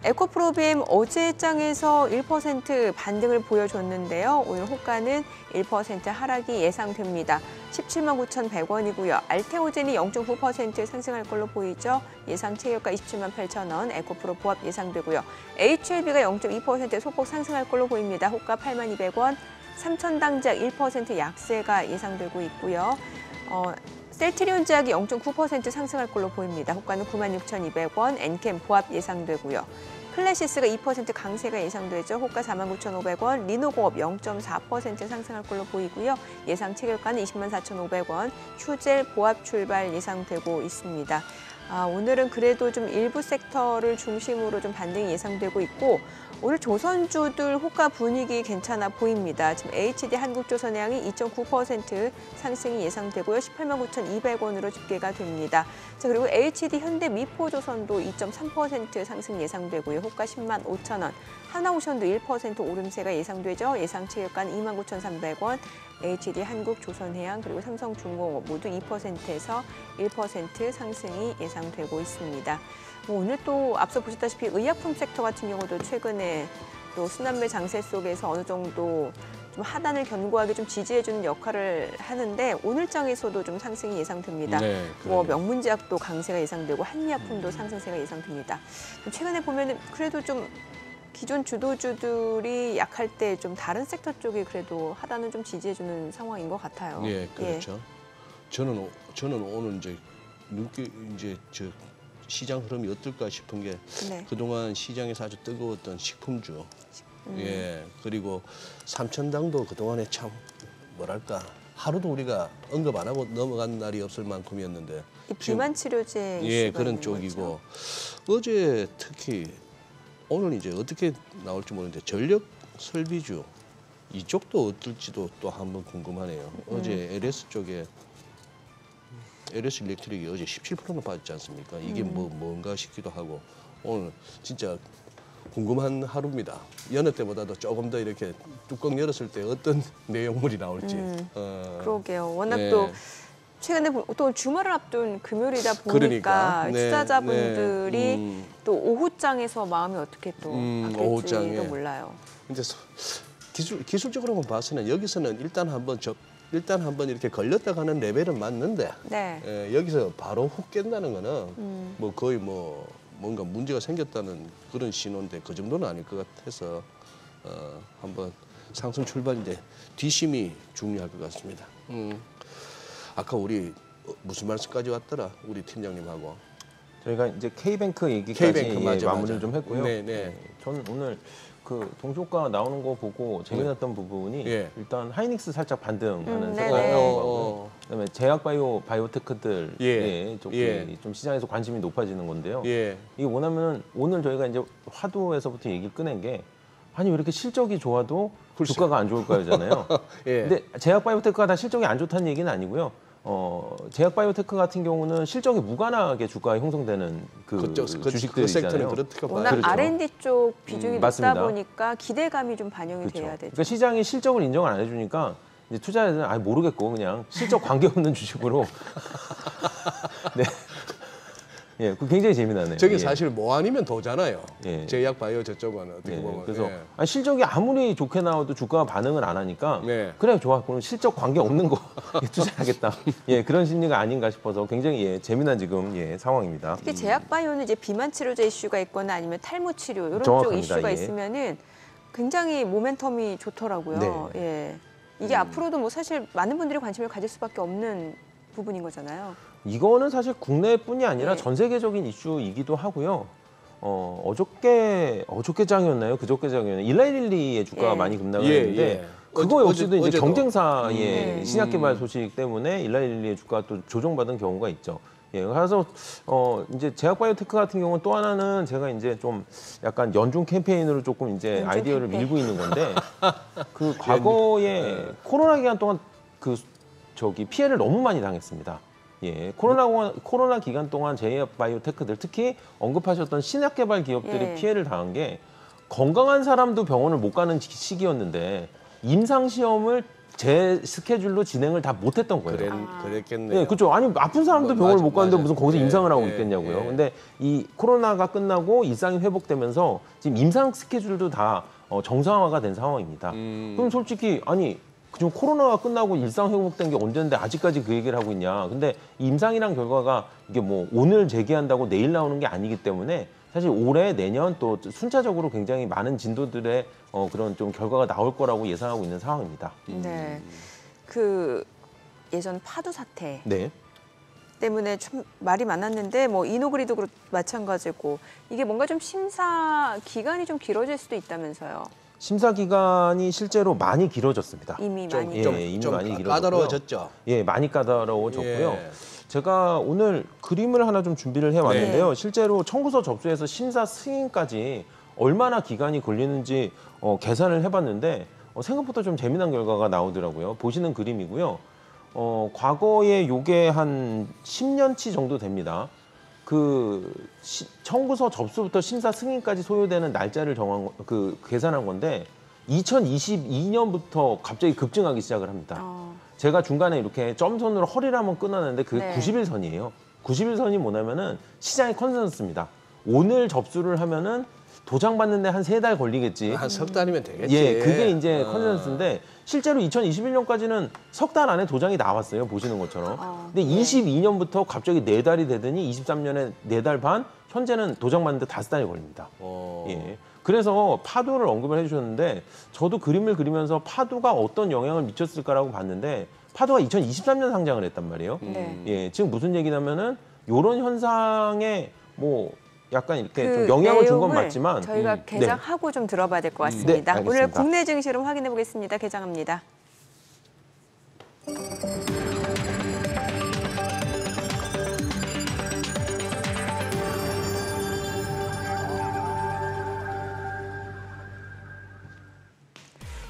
에코프로비엠 어제 장에서 1% 반등을 보여줬는데요. 오늘 호가는 1% 하락이 예상됩니다. 17만 9,100원이고요. 알테오젠이 0.9% 상승할 걸로 보이죠. 예상 체결가 27만 8,000원, 에코프로 보합 예상되고요. HLB가 0.2% 소폭 상승할 걸로 보입니다. 호가 8만 200원, 삼천당제약 1% 약세가 예상되고 있고요. 셀트리온 제약이 0.9% 상승할 걸로 보입니다. 호가는 96,200원, 엔캠 보합 예상되고요. 클래시스가 2% 강세가 예상되죠. 호가 49,500원, 리노공업 0.4% 상승할 걸로 보이고요. 예상 체결가는 204,500원, 휴젤 보합 출발 예상되고 있습니다. 오늘은 그래도 좀 일부 섹터를 중심으로 좀 반등이 예상되고 있고 오늘 조선주들 호가 분위기 괜찮아 보입니다. 지금 HD 한국조선해양이 2.9% 상승이 예상되고요. 18만 9,200원으로 집계가 됩니다. 자, 그리고 HD 현대미포조선도 2.3% 상승 예상되고요. 호가 10만 5천원. 하나오션도 1% 오름세가 예상되죠. 예상 체결가는 2만 9,300원. HD 한국조선해양 그리고 삼성중공업 모두 2%에서 1% 상승이 예상되고 있습니다. 오늘 또 앞서 보셨다시피 의약품 섹터 같은 경우도 최근에 또 순환매 장세 속에서 어느 정도 좀 하단을 견고하게 좀 지지해주는 역할을 하는데 오늘 장에서도 좀 상승이 예상됩니다. 네, 명문제약도 강세가 예상되고 한의약품도 상승세가 예상됩니다. 최근에 보면은 그래도 좀 기존 주도주들이 약할 때 좀 다른 섹터 쪽이 그래도 하단은 좀 지지해주는 상황인 것 같아요. 예, 그렇죠. 저는 오늘 이제 시장 흐름이 어떨까 싶은 게 네. 그동안 시장에서 아주 뜨거웠던 식품주, 예, 그리고 삼천당도 그동안에 참 뭐랄까 하루도 우리가 언급 안 하고 넘어간 날이 없을 만큼이었는데 이 비만 치료제 예, 이슈가 그런 있는 쪽이고 거죠? 어제 특히 오늘 이제 어떻게 나올지 모르는데 전력 설비주 이쪽도 어떨지도 또 한번 궁금하네요. 어제 LS 쪽에 LS 일렉트릭이 어제 17%나 빠졌지 않습니까? 이게 뭔가 싶기도 하고 오늘 진짜 궁금한 하루입니다. 여느 때보다도 조금 더 이렇게 뚜껑 열었을 때 어떤 내용물이 나올지. 그러게요. 워낙 네. 또 최근에 또 주말을 앞둔 금요일이다 보니까 그러니까. 네, 투자자분들이 네. 또 오후장에서 마음이 어떻게 또 오후장에. 바뀔지도 몰라요. 근데 기술적으로만 봐서는 여기서는 일단 한번 이렇게 걸렸다 가는 레벨은 맞는데 네. 예, 여기서 바로 훅 깬다는 거는 뭐 거의 뭔가 문제가 생겼다는 그런 신호인데 그 정도는 아닐 것 같아서 한번 상승 출발인데 뒷심이 중요할 것 같습니다. 아까 우리 무슨 말씀까지 왔더라 우리 팀장님하고 저희가 이제 K뱅크 얘기까지 K뱅크, 맞아, 마무리를 맞아. 좀 했고요. 네. 저는 오늘 그 동시효과 나오는 거 보고 재미났던 부분이 예. 일단 하이닉스 살짝 반등하는 네네. 색깔이 나온 거고요. 그다음에 제약바이오테크들 예. 쪽이 예. 좀 시장에서 관심이 높아지는 건데요. 예. 이게 뭐냐면 오늘 저희가 이제 화두에서부터 얘기를 꺼낸 게 아니 왜 이렇게 실적이 좋아도 글쎄. 주가가 안 좋을까요잖아요. 예. 근데 제약바이오테크가 다 실적이 안 좋다는 얘기는 아니고요. 제약바이오테크 같은 경우는 실적이 무관하게 주가가 형성되는 그 주식들이 그 섹터는 있잖아요. 그렇다고 봐요. 워낙 그렇죠. R&D 쪽 비중이 높다 맞습니다. 보니까 기대감이 좀 반영이 그렇죠. 돼야 되죠. 그러니까 시장이 실적을 인정을 안 해주니까 이제 투자자들은 아예 모르겠고 그냥 실적 관계없는 주식으로 네. 예, 그 굉장히 재미나네요. 저게 예. 사실 뭐 아니면 도잖아요. 예. 제약 바이오 저쪽은 어떻게 예, 보면. 그래서 예. 아니, 실적이 아무리 좋게 나와도 주가가 반응을 안 하니까 네. 그래 좋아 그럼 실적 관계 없는 거 투자하겠다. 예, 그런 심리가 아닌가 싶어서 굉장히 재미난 지금 상황입니다. 특히 제약바이오는 이제 비만 치료제 이슈가 있거나 아니면 탈모 치료 이런 쪽 정확합니다. 이슈가 예. 있으면은 굉장히 모멘텀이 좋더라고요. 네. 예. 이게 앞으로도 뭐 사실 많은 분들이 관심을 가질 수밖에 없는 부분인 거잖아요. 이거는 사실 국내뿐이 아니라 네. 전 세계적인 이슈이기도 하고요. 어저께 장이었나요? 그저께 장이었나요? 일라일리의 주가가 예. 많이 급락을 예, 했는데 예. 그거 역시도 이제 어제도. 경쟁사의 신약 개발 소식 때문에 일라일리의 주가가 또 조정받은 경우가 있죠. 예, 그래서 이제 제약바이오테크 같은 경우는 또 하나는 제가 이제 좀 약간 연중 캠페인으로 조금 이제 연중 아이디어를 캠페인. 밀고 있는 건데 그 과거에 코로나 기간 동안 피해를 너무 많이 당했습니다. 예, 코로나 기간 동안 제약바이오테크들 특히 언급하셨던 신약 개발 기업들이 예. 피해를 당한 게 건강한 사람도 병원을 못 가는 시기였는데 임상 시험을 제 스케줄로 진행을 다 못했던 거예요. 그랬겠네요. 네, 그렇죠. 아니 아픈 사람도 병원을 못 가는데 무슨 거기서 예, 임상을 하고 예, 있겠냐고요. 예. 근데 이 코로나가 끝나고 일상이 회복되면서 지금 임상 스케줄도 다 정상화가 된 상황입니다. 그럼 솔직히 아니 지금 코로나가 끝나고 일상 회복된 게 언제인데 아직까지 그 얘기를 하고 있냐. 근데 이 임상이란 결과가 이게 뭐 오늘 제기한다고 내일 나오는 게 아니기 때문에 사실 올해 내년 또 순차적으로 굉장히 많은 진도들의 그런 좀 결과가 나올 거라고 예상하고 있는 상황입니다. 네. 그 예전 파도 사태 네. 때문에 좀 말이 많았는데 뭐 이노그리도 마찬가지고 이게 뭔가 좀 심사 기간이 좀 길어질 수도 있다면서요. 심사 기간이 실제로 많이 길어졌습니다. 이미 좀, 많이. 좀, 이미 좀 많이 길어졌고요. 까다로워졌죠. 예, 많이 까다로워졌고요. 예. 제가 오늘 그림을 하나 좀 준비를 해왔는데요. 실제로 청구서 접수해서 심사 승인까지 얼마나 기간이 걸리는지 계산을 해봤는데 생각보다 좀 재미난 결과가 나오더라고요. 보시는 그림이고요. 과거에 요게 한 10년치 정도 됩니다. 청구서 접수부터 심사 승인까지 소요되는 날짜를 정한 계산한 건데 2022년부터 갑자기 급증하기 시작을 합니다. 제가 중간에 이렇게 점선으로 허리를 한번 끊었는데 그게 네. 90일선이에요. 90일선이 뭐냐면은 시장의 컨센서스입니다. 오늘 접수를 하면은 도장 받는데 한 3달 걸리겠지. 한 석 달이면 되겠지. 예, 그게 이제 컨센서스인데 실제로 2021년까지는 석 달 안에 도장이 나왔어요. 보시는 것처럼. 근데 22년부터 갑자기 4달이 되더니 23년에 4달 반, 현재는 도장 받는데 5달이 걸립니다. 예. 그래서 파도를 언급을 해주셨는데 저도 그림을 그리면서 파도가 어떤 영향을 미쳤을까라고 봤는데 파도가 2023년 상장을 했단 말이에요. 네. 예, 지금 무슨 얘기냐면은 이런 현상에 뭐 약간 이렇게 그 좀 영향을 준 건 내용을 맞지만 저희가 네. 개장하고 좀 들어봐야 될 것 네, 같습니다. 오늘 알겠습니다. 국내 증시로 확인해 보겠습니다. 개장합니다.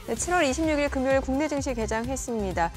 네, 7월 26일 금요일 국내 증시 개장했습니다.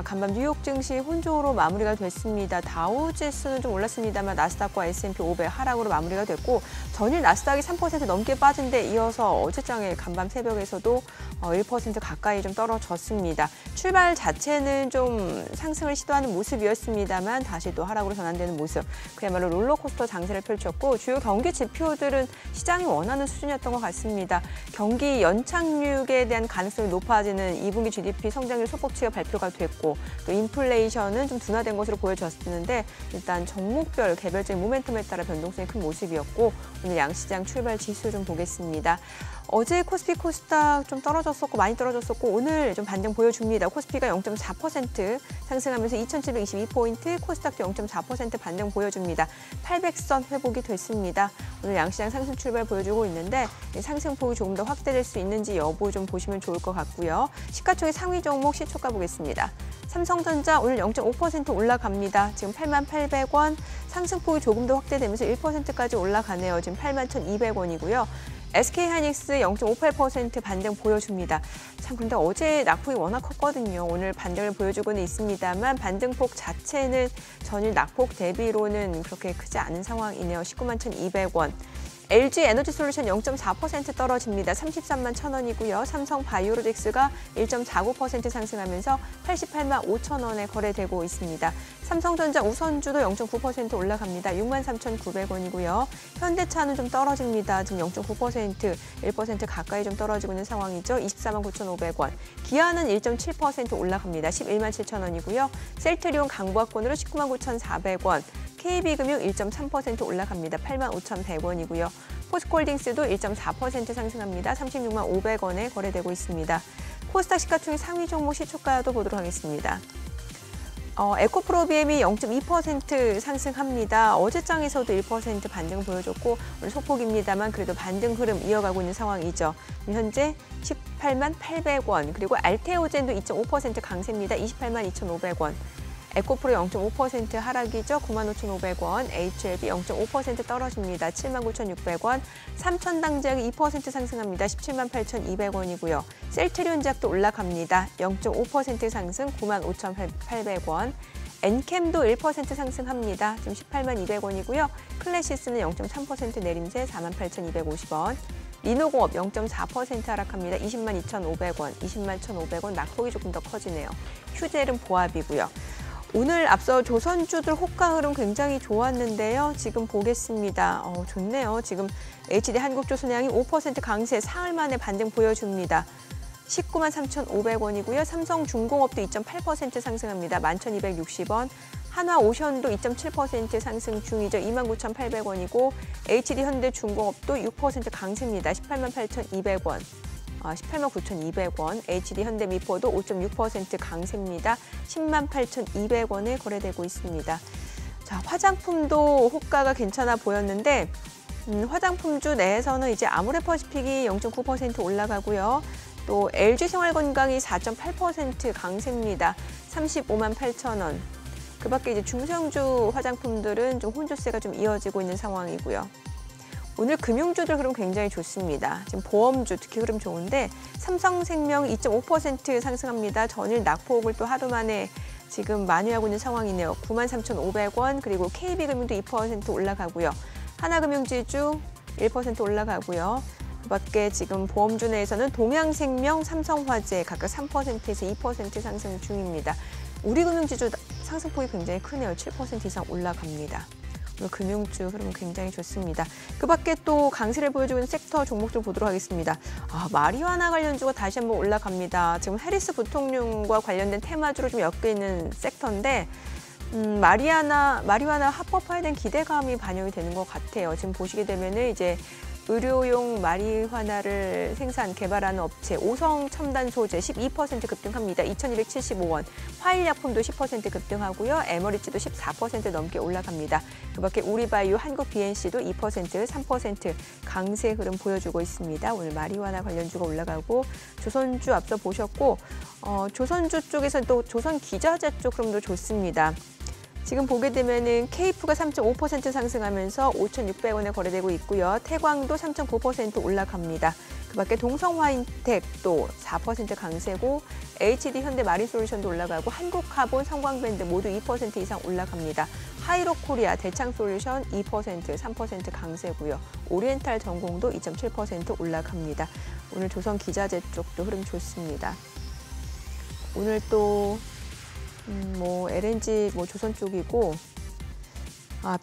간밤 뉴욕 증시 혼조로 마무리가 됐습니다. 다우지수는 좀 올랐습니다만 나스닥과 S&P 500 하락으로 마무리가 됐고 전일 나스닥이 3% 넘게 빠진 데 이어서 어제장에 간밤 새벽에서도 1% 가까이 좀 떨어졌습니다. 출발 자체는 좀 상승을 시도하는 모습이었습니다만 다시 또 하락으로 전환되는 모습. 그야말로 롤러코스터 장세를 펼쳤고 주요 경기 지표들은 시장이 원하는 수준이었던 것 같습니다. 경기 연착륙에 대한 가능성이 높아지는 2분기 GDP 성장률 소폭치가 발표가 됐고 또 인플레이션은 좀 둔화된 것으로 보여졌는데 일단 종목별 개별적인 모멘텀에 따라 변동성이 큰 모습이었고 오늘 양시장 출발 지수 좀 보겠습니다. 어제 코스피 코스닥 좀 떨어졌었고 많이 떨어졌었고 오늘 좀 반등 보여줍니다. 코스피가 0.4% 상승하면서 2,722포인트, 코스닥도 0.4% 반등 보여줍니다. 800선 회복이 됐습니다. 오늘 양시장 상승 출발 보여주고 있는데 상승폭이 조금 더 확대될 수 있는지 여부 좀 보시면 좋을 것 같고요. 시가총액 상위 종목 시초가 보겠습니다. 삼성전자 오늘 0.5% 올라갑니다. 지금 88,800원, 상승폭이 조금 더 확대되면서 1%까지 올라가네요. 지금 81,200원이고요. SK하이닉스 0.58% 반등 보여줍니다. 참 근데 어제 낙폭이 워낙 컸거든요. 오늘 반등을 보여주고는 있습니다만 반등폭 자체는 전일 낙폭 대비로는 그렇게 크지 않은 상황이네요. 191,200원. LG 에너지솔루션 0.4% 떨어집니다. 33만 1,000원이고요. 삼성 바이오로직스가 1.49% 상승하면서 88만 5천 원에 거래되고 있습니다. 삼성전자 우선주도 0.9% 올라갑니다. 63,900원이고요. 현대차는 좀 떨어집니다. 지금 0.9%, 1% 가까이 좀 떨어지고 있는 상황이죠. 24만 9,500원. 기아는 1.7% 올라갑니다. 11만 7,000원이고요. 셀트리온 강보학권으로 19만 9,400원. KB금융 1.3% 올라갑니다. 8만 5,100원이고요. 포스코홀딩스도 1.4% 상승합니다. 36만 500원에 거래되고 있습니다. 코스닥 시가총액 상위 종목 시초가도 보도록 하겠습니다. 에코프로비엠이 0.2% 상승합니다. 어제장에서도 1% 반등 보여줬고 오늘 소폭입니다만 그래도 반등 흐름 이어가고 있는 상황이죠. 현재 18만 800원 그리고 알테오젠도 2.5% 강세입니다. 28만 2,500원. 에코프로 0.5% 하락이죠. 95,500원. HLB 0.5% 떨어집니다. 79,600원. 삼천당제약이 2% 상승합니다. 178,200원이고요. 셀트리온제약도 올라갑니다. 0.5% 상승 95,800원. 엔캠도 1% 상승합니다. 지금 18만 200원이고요. 클래시스는 0.3% 내림세 48,250원. 리노공업 0.4% 하락합니다. 20만 2,500원, 20만 1,500원, 낙폭이 조금 더 커지네요. 휴젤은 보합이고요. 오늘 앞서 조선주들 호가 흐름 굉장히 좋았는데요. 지금 보겠습니다. 좋네요. 지금 HD 한국조선해양이 5% 강세, 사흘 만에 반등 보여줍니다. 19만 3,500원이고요. 삼성중공업도 2.8% 상승합니다. 11,260원. 한화오션도 2.7% 상승 중이죠. 29,800원이고 HD 현대중공업도 6% 강세입니다. 18만 8,200원. 18만 9,200원. HD 현대미포도 5.6% 강세입니다. 10만 8,200원에 거래되고 있습니다. 자, 화장품도 호가가 괜찮아 보였는데 화장품주 내에서는 이제 아모레퍼시픽이 0.9% 올라가고요. 또 LG생활건강이 4.8% 강세입니다. 35만 8,000원. 그 밖에 이제 중소형주 화장품들은 좀 혼조세가 좀 이어지고 있는 상황이고요. 오늘 금융주들 흐름 굉장히 좋습니다. 지금 보험주 특히 흐름 좋은데 삼성생명 2.5% 상승합니다. 전일 낙폭을 또 하루 만에 지금 만회하고 있는 상황이네요. 9만 3,500원 그리고 KB금융도 2% 올라가고요. 하나금융지주 1% 올라가고요. 그 밖에 지금 보험주 내에서는 동양생명, 삼성화재 각각 3%에서 2% 상승 중입니다. 우리 금융지주 상승폭이 굉장히 크네요. 7% 이상 올라갑니다. 오늘 금융주 흐름 굉장히 좋습니다. 그 밖에 또 강세를 보여주고 있는 섹터 종목들 보도록 하겠습니다. 마리화나 관련주가 다시 한번 올라갑니다. 지금 해리스 부통령과 관련된 테마주로 좀 엮여 있는 섹터인데 마리화나 합법화에 대한 기대감이 반영이 되는 것 같아요. 지금 보시게 되면은 이제 의료용 마리화나를 개발하는 업체 오성 첨단 소재 12% 급등합니다. 2,275원. 화일약품도 10% 급등하고요. 에머리지도 14% 넘게 올라갑니다. 그밖에 우리바이오, 한국 BNC도 2%, 3% 강세 흐름 보여주고 있습니다. 오늘 마리화나 관련주가 올라가고 조선주 앞서 보셨고 조선주 쪽에서 또 조선기자재 쪽 흐름도 좋습니다. 지금 보게 되면은 케이프가 3.5% 상승하면서 5,600원에 거래되고 있고요. 태광도 3.9% 올라갑니다. 그밖에 동성화인텍도 4% 강세고 HD 현대마린솔루션도 올라가고 한국카본, 성광밴드 모두 2% 이상 올라갑니다. 하이로코리아, 대창솔루션 2%, 3% 강세고요. 오리엔탈 전공도 2.7% 올라갑니다. 오늘 조선기자재 쪽도 흐름 좋습니다. 오늘 또 LNG 조선 쪽이고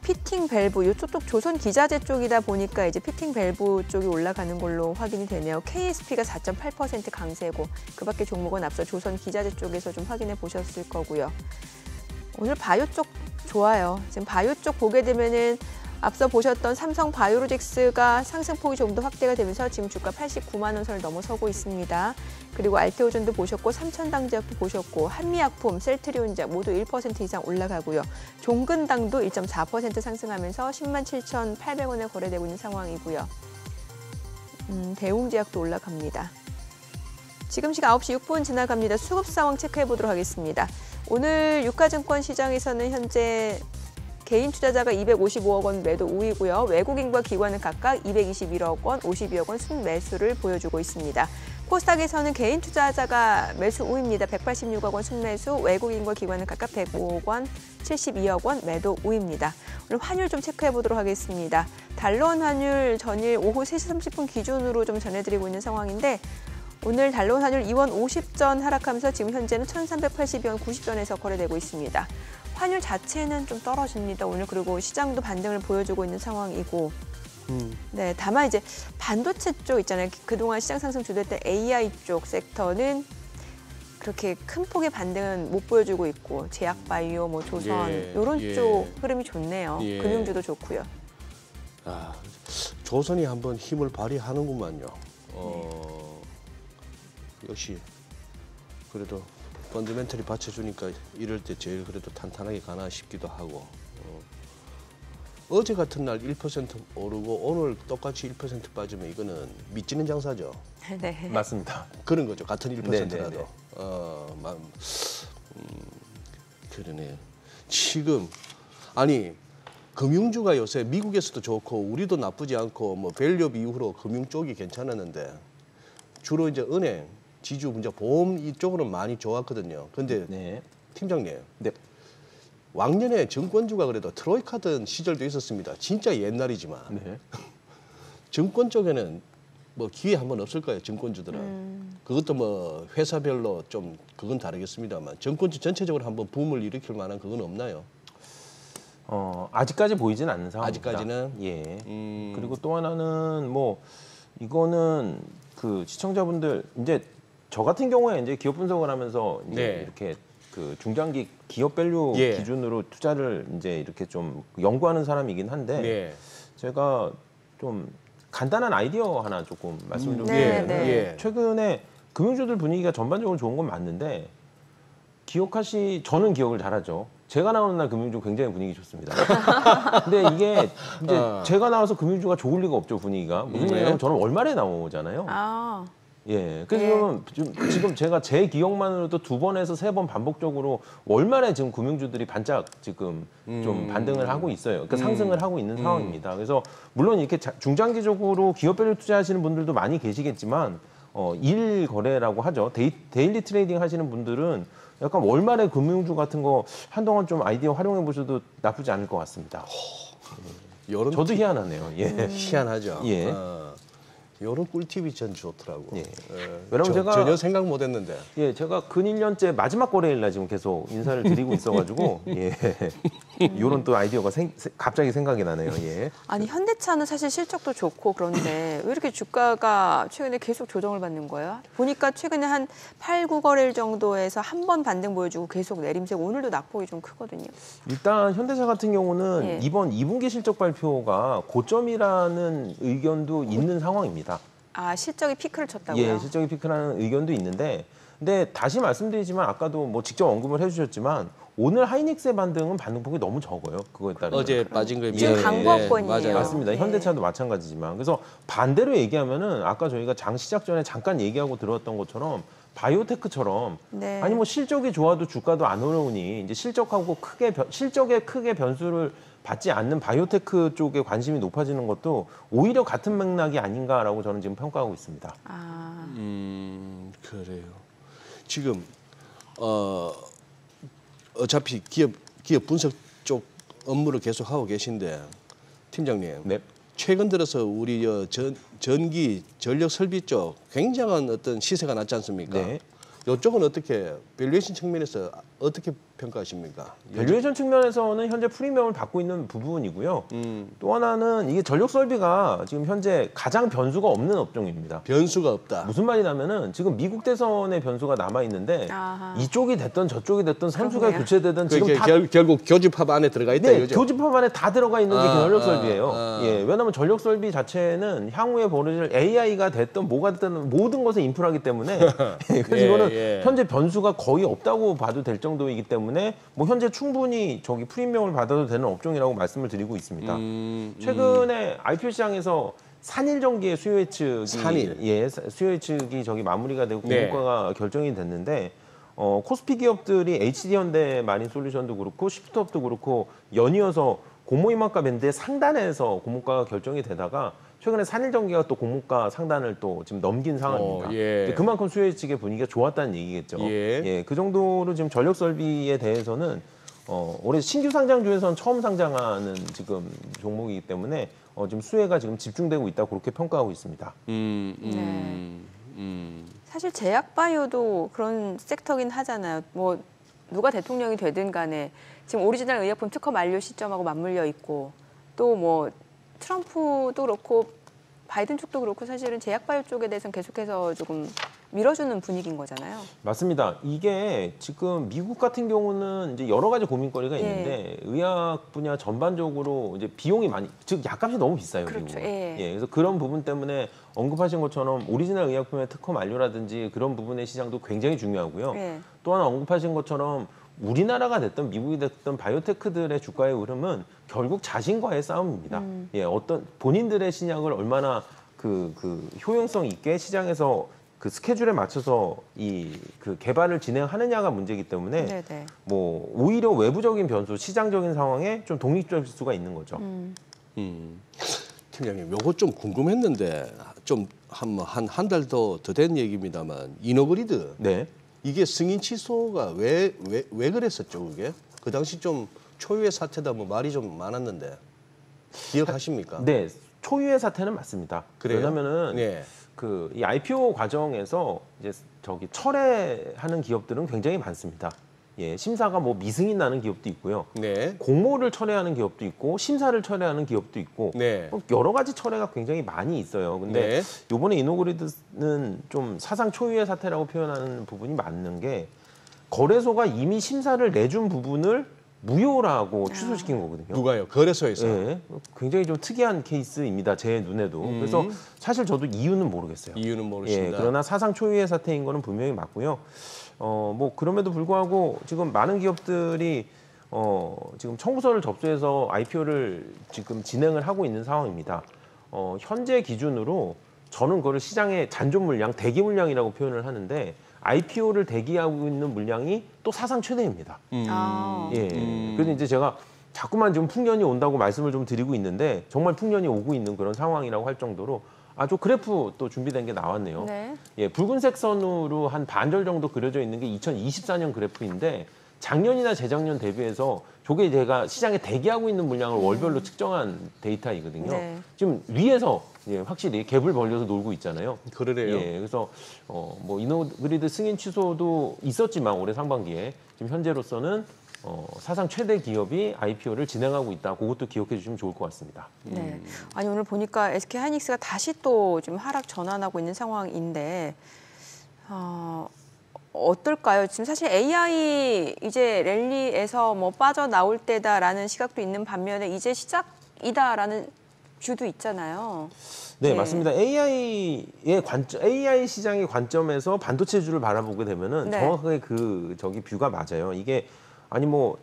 피팅 밸브 이쪽도 조선 기자재 쪽이다 보니까 이제 피팅 밸브 쪽이 올라가는 걸로 확인이 되네요. KSP가 4.8% 강세고 그밖에 종목은 앞서 조선 기자재 쪽에서 좀 확인해 보셨을 거고요. 오늘 바이오 쪽 좋아요. 지금 바이오 쪽 보게 되면은 앞서 보셨던 삼성 바이오로직스가 상승폭이 좀 더 확대가 되면서 지금 주가 89만 원 선을 넘어서고 있습니다. 그리고 알테오전도 보셨고 삼천당제약도 보셨고 한미약품, 셀트리온제약 모두 1% 이상 올라가고요. 종근당도 1.4% 상승하면서 10만 7,800원에 거래되고 있는 상황이고요. 대웅제약도 올라갑니다. 지금 시각 9시 6분 지나갑니다. 수급 상황 체크해 보도록 하겠습니다. 오늘 유가증권 시장에서는 현재 개인 투자자가 255억 원 매도 우위고요. 외국인과 기관은 각각 221억 원, 52억 원 순매수를 보여주고 있습니다. 코스닥에서는 개인 투자자가 매수 우위입니다. 186억 원 순매수, 외국인과 기관은 각각 105억 원, 72억 원 매도 우위입니다. 오늘 환율 좀 체크해 보도록 하겠습니다. 달러원 환율 전일 오후 3시 30분 기준으로 좀 전해드리고 있는 상황인데 오늘 달러원 환율 2원 50전 하락하면서 지금 현재는 1,380원 90전에서 거래되고 있습니다. 환율 자체는 좀 떨어집니다. 오늘 그리고 시장도 반등을 보여주고 있는 상황이고 네, 다만 이제 반도체 쪽 있잖아요. 그동안 시장 상승 주도했던 AI 쪽 섹터는 그렇게 큰 폭의 반등은 못 보여주고 있고 제약바이오, 조선 이런 쪽 흐름이 좋네요. 금융주도 좋고요. 조선이 한번 힘을 발휘하는구만요. 역시 그래도 펀더멘털이 받쳐주니까 이럴 때 제일 그래도 탄탄하게 가나 싶기도 하고 어제 같은 날 1% 오르고 오늘 똑같이 1% 빠지면 이거는 미치는 장사죠. 네. 맞습니다. 그런 거죠. 같은 1%라도. 그러네요. 지금 금융주가 요새 미국에서도 좋고 우리도 나쁘지 않고 밸류업 이후로 금융 쪽이 괜찮았는데 주로 이제 은행, 지주, 보험 이쪽으로는 많이 좋았거든요. 근데 팀장님, 왕년에 증권주가 그래도 트로이카던 시절도 있었습니다. 진짜 옛날이지만 증권 쪽에는 뭐 기회 한번 없을 거예요, 증권주들은. 그것도 뭐 회사별로 좀 그건 다르겠습니다만 증권주 전체적으로 한번 붐을 일으킬 만한 그건 없나요? 아직까지 보이진 않는 상황입니다. 아직까지는? 예. 그리고 또 하나는 뭐 이거는 그 시청자분들 이제 저 같은 경우에 이제 기업 분석을 하면서 이제 네. 이렇게 그 중장기 기업 밸류 예. 기준으로 투자를 이제 이렇게 좀 연구하는 사람이긴 한데 네. 제가 좀 간단한 아이디어 하나 조금 말씀을 좀 네, 드리면 네. 예. 최근에 금융주들 분위기가 전반적으로 좋은 건 맞는데 저는 기억을 잘하죠. 제가 나오는 날 금융주 굉장히 분위기 좋습니다. 근데 이게 이제 제가 나와서 금융주가 좋을 리가 없죠, 분위기가. 무슨 네. 얘기냐면 저는 월말에 나오잖아요. 아, 예. 그래서 지금 제가 제 기억만으로도 2번에서 3번 반복적으로 월말에 지금 금융주들이 반짝 지금 좀 반등을 하고 있어요. 그러니까 상승을 하고 있는 상황입니다. 그래서 물론 이렇게 중장기적으로 기업별로 투자하시는 분들도 많이 계시겠지만 일 거래라고 하죠. 데일리 트레이딩 하시는 분들은 약간 월말에 금융주 같은 거 한동안 좀 아이디어 활용해 보셔도 나쁘지 않을 것 같습니다. 요런 저도 희한하네요. 예. 희한하죠. 예. 요런 꿀팁이 전 좋더라고. 예. 왜냐면 전혀 생각 못했는데. 예, 제가 근 1년째 마지막 거래일 날 지금 계속 인사를 드리고 있어가지고 예, 요런 또 아이디어가 갑자기 생각이 나네요. 예. 아니 현대차는 사실 실적도 좋고 그런데 왜 이렇게 주가가 최근에 계속 조정을 받는 거예요? 보니까 최근에 한 8, 9거래일 정도에서 한 번 반등 보여주고 계속 내림세고 오늘도 낙폭이 좀 크거든요. 일단 현대차 같은 경우는 예. 이번 2분기 실적 발표가 고점이라는 의견도 있는 상황입니다. 아, 실적이 피크를 쳤다고요? 예, 실적이 피크라는 의견도 있는데, 근데 다시 말씀드리지만 아까도 뭐 직접 언급을 해주셨지만 오늘 하이닉스의 반등은 반등폭이 너무 적어요. 그거에 따른 어제 빠진 거에 지금 비해. 강보권이에요. 맞아요. 맞습니다. 네. 현대차도 마찬가지지만 그래서 반대로 얘기하면은 아까 저희가 장 시작 전에 잠깐 얘기하고 들었던 것처럼 바이오테크처럼 네. 아니 뭐 실적이 좋아도 주가도 안 오르니 이제 실적하고 실적에 크게 변수를 받지 않는 바이오테크 쪽에 관심이 높아지는 것도 오히려 같은 맥락이 아닌가라고 저는 지금 평가하고 있습니다. 아, 그래요. 지금 어차피 기업 분석 쪽 업무를 계속 하고 계신데 팀장님. 네. 최근 들어서 우리 전기 전력 설비 쪽 굉장한 어떤 시세가 났지 않습니까? 네. 이쪽은 어떻게 밸류에이션 측면에서 어떻게 평가하십니까? 밸류에이션 측면에서는 현재 프리미엄을 받고 있는 부분이고요. 또 하나는 이게 전력 설비가 지금 현재 가장 변수가 없는 업종입니다. 변수가 없다. 무슨 말이냐면은 지금 미국 대선의 변수가 남아 있는데 아하. 이쪽이 됐든 저쪽이 됐든 선수가 그렇군요. 교체되든 지금 그게 다 결국 교집합 안에 들어가 있다 네, 이거죠. 교집합 안에 다 들어가 있는 게 전력 설비예요. 아. 예, 왜냐하면 전력 설비 자체는 향후에 벌어질 AI가 됐든 뭐가 됐든 모든 것은 인프라기 때문에 그래서 예, 이거는 예. 현재 변수가 거의 없다고 봐도 될 정도이기 때문에 뭐 현재 충분히 저기 프리미엄을 받아도 되는 업종이라고 말씀을 드리고 있습니다. 최근에 IPO 시장에서 산일 전기의 수요 예측이 산일. 예, 수요 예측이 저기 마무리가 되고 네. 공모가가 결정이 됐는데 코스피 기업들이 HD-현대 마린솔루션도 그렇고 시프트업도 그렇고 연이어서 공모 희망가 밴드의 상단에서 공모가가 결정이 되다가 최근에 산일전기가 또 공모가 상단을 또 지금 넘긴 상황입니다. 예. 그만큼 수요 예측의 분위기가 좋았다는 얘기겠죠. 예. 그 정도로 지금 전력 설비에 대해서는 올해 신규 상장 중에서는 처음 상장하는 지금 종목이기 때문에 지금 수혜가 지금 집중되고 있다 그렇게 평가하고 있습니다. 사실 제약바이오도 그런 섹터긴 하잖아요. 뭐 누가 대통령이 되든 간에 지금 오리지널 의약품 특허 만료 시점하고 맞물려 있고 또 뭐 트럼프도 그렇고 바이든 쪽도 그렇고 사실은 제약바이오 쪽에 대해서는 계속해서 조금 밀어주는 분위기인 거잖아요. 맞습니다. 이게 지금 미국 같은 경우는 이제 여러 가지 고민거리가 있는데 의학 분야 전반적으로 이제 비용이 많이 즉 약값이 너무 비싸요. 그렇죠. 미국은. 예. 그래서 그런 부분 때문에 언급하신 것처럼 오리지널 의약품의 특허 만료라든지 그런 부분의 시장도 굉장히 중요하고요. 예. 또 하나 언급하신 것처럼 우리나라가 됐든 미국이 됐든 바이오테크들의 주가의 흐름은 결국 자신과의 싸움입니다. 예, 어떤 본인들의 신약을 얼마나 그 효용성 있게 시장에서 그 스케줄에 맞춰서 그 개발을 진행하느냐가 문제이기 때문에 네네. 뭐 오히려 외부적인 변수, 시장적인 상황에 좀 독립적일 수가 있는 거죠. 팀장님, 요거 좀 궁금했는데 좀 한 달 더 된 얘기입니다만 이노그리드 네. 이게 승인 취소가 왜 그랬었죠, 그게? 그 당시 좀 초유의 사태다 뭐 말이 좀 많았는데 기억하십니까? 네, 초유의 사태는 맞습니다. 그래요? 왜냐면은 네. 이 IPO 과정에서 이제 철회하는 기업들은 굉장히 많습니다. 예, 심사가 뭐 미승인 나는 기업도 있고요. 네. 공모를 철회하는 기업도 있고 심사를 철회하는 기업도 있고 네. 여러 가지 철회가 굉장히 많이 있어요. 근데 이번에 이노그리드는 좀 사상 초유의 사태라고 표현하는 부분이 맞는 게 거래소가 이미 심사를 내준 부분을 무효라고 취소시킨 거거든요. 누가요? 거래소에서. 네, 굉장히 좀 특이한 케이스입니다. 제 눈에도. 그래서 사실 저도 이유는 모르겠어요. 이유는 모르신다. 예, 그러나 사상 초유의 사태인 거는 분명히 맞고요. 뭐 그럼에도 불구하고 지금 많은 기업들이 지금 청구서를 접수해서 IPO를 지금 진행을 하고 있는 상황입니다. 현재 기준으로 저는 그거를 시장의 잔존 물량, 대기 물량이라고 표현을 하는데 IPO를 대기하고 있는 물량이 또 사상 최대입니다. 예. 그래서 이제 제가 자꾸만 지금 풍년이 온다고 말씀을 좀 드리고 있는데 정말 풍년이 오고 있는 그런 상황이라고 할 정도로 아주 그래프 또 준비된 게 나왔네요. 네. 예, 붉은색 선으로 한 반절 정도 그려져 있는 게 2024년 그래프인데 작년이나 재작년 대비해서 저게 제가 시장에 대기하고 있는 물량을 월별로 측정한 데이터이거든요. 네. 지금 위에서 확실히 갭을 벌려서 놀고 있잖아요. 그러네요. 예, 그래서 뭐 이노그리드 승인 취소도 있었지만 올해 상반기에 지금 현재로서는 사상 최대 기업이 IPO를 진행하고 있다. 그것도 기억해 주시면 좋을 것 같습니다. 네. 아니 오늘 보니까 SK 하이닉스가 다시 또 좀 하락 전환하고 있는 상황인데 어떨까요? 지금 사실 AI 이제 랠리에서 뭐 빠져나올 때다라는 시각도 있는 반면에 이제 시작이다라는 뷰도 있잖아요. 네, 네. 맞습니다. AI 시장의 관점에서 반도체주를 바라보게 되면은 네. 정확하게 뷰가 맞아요. 이게 아니 뭐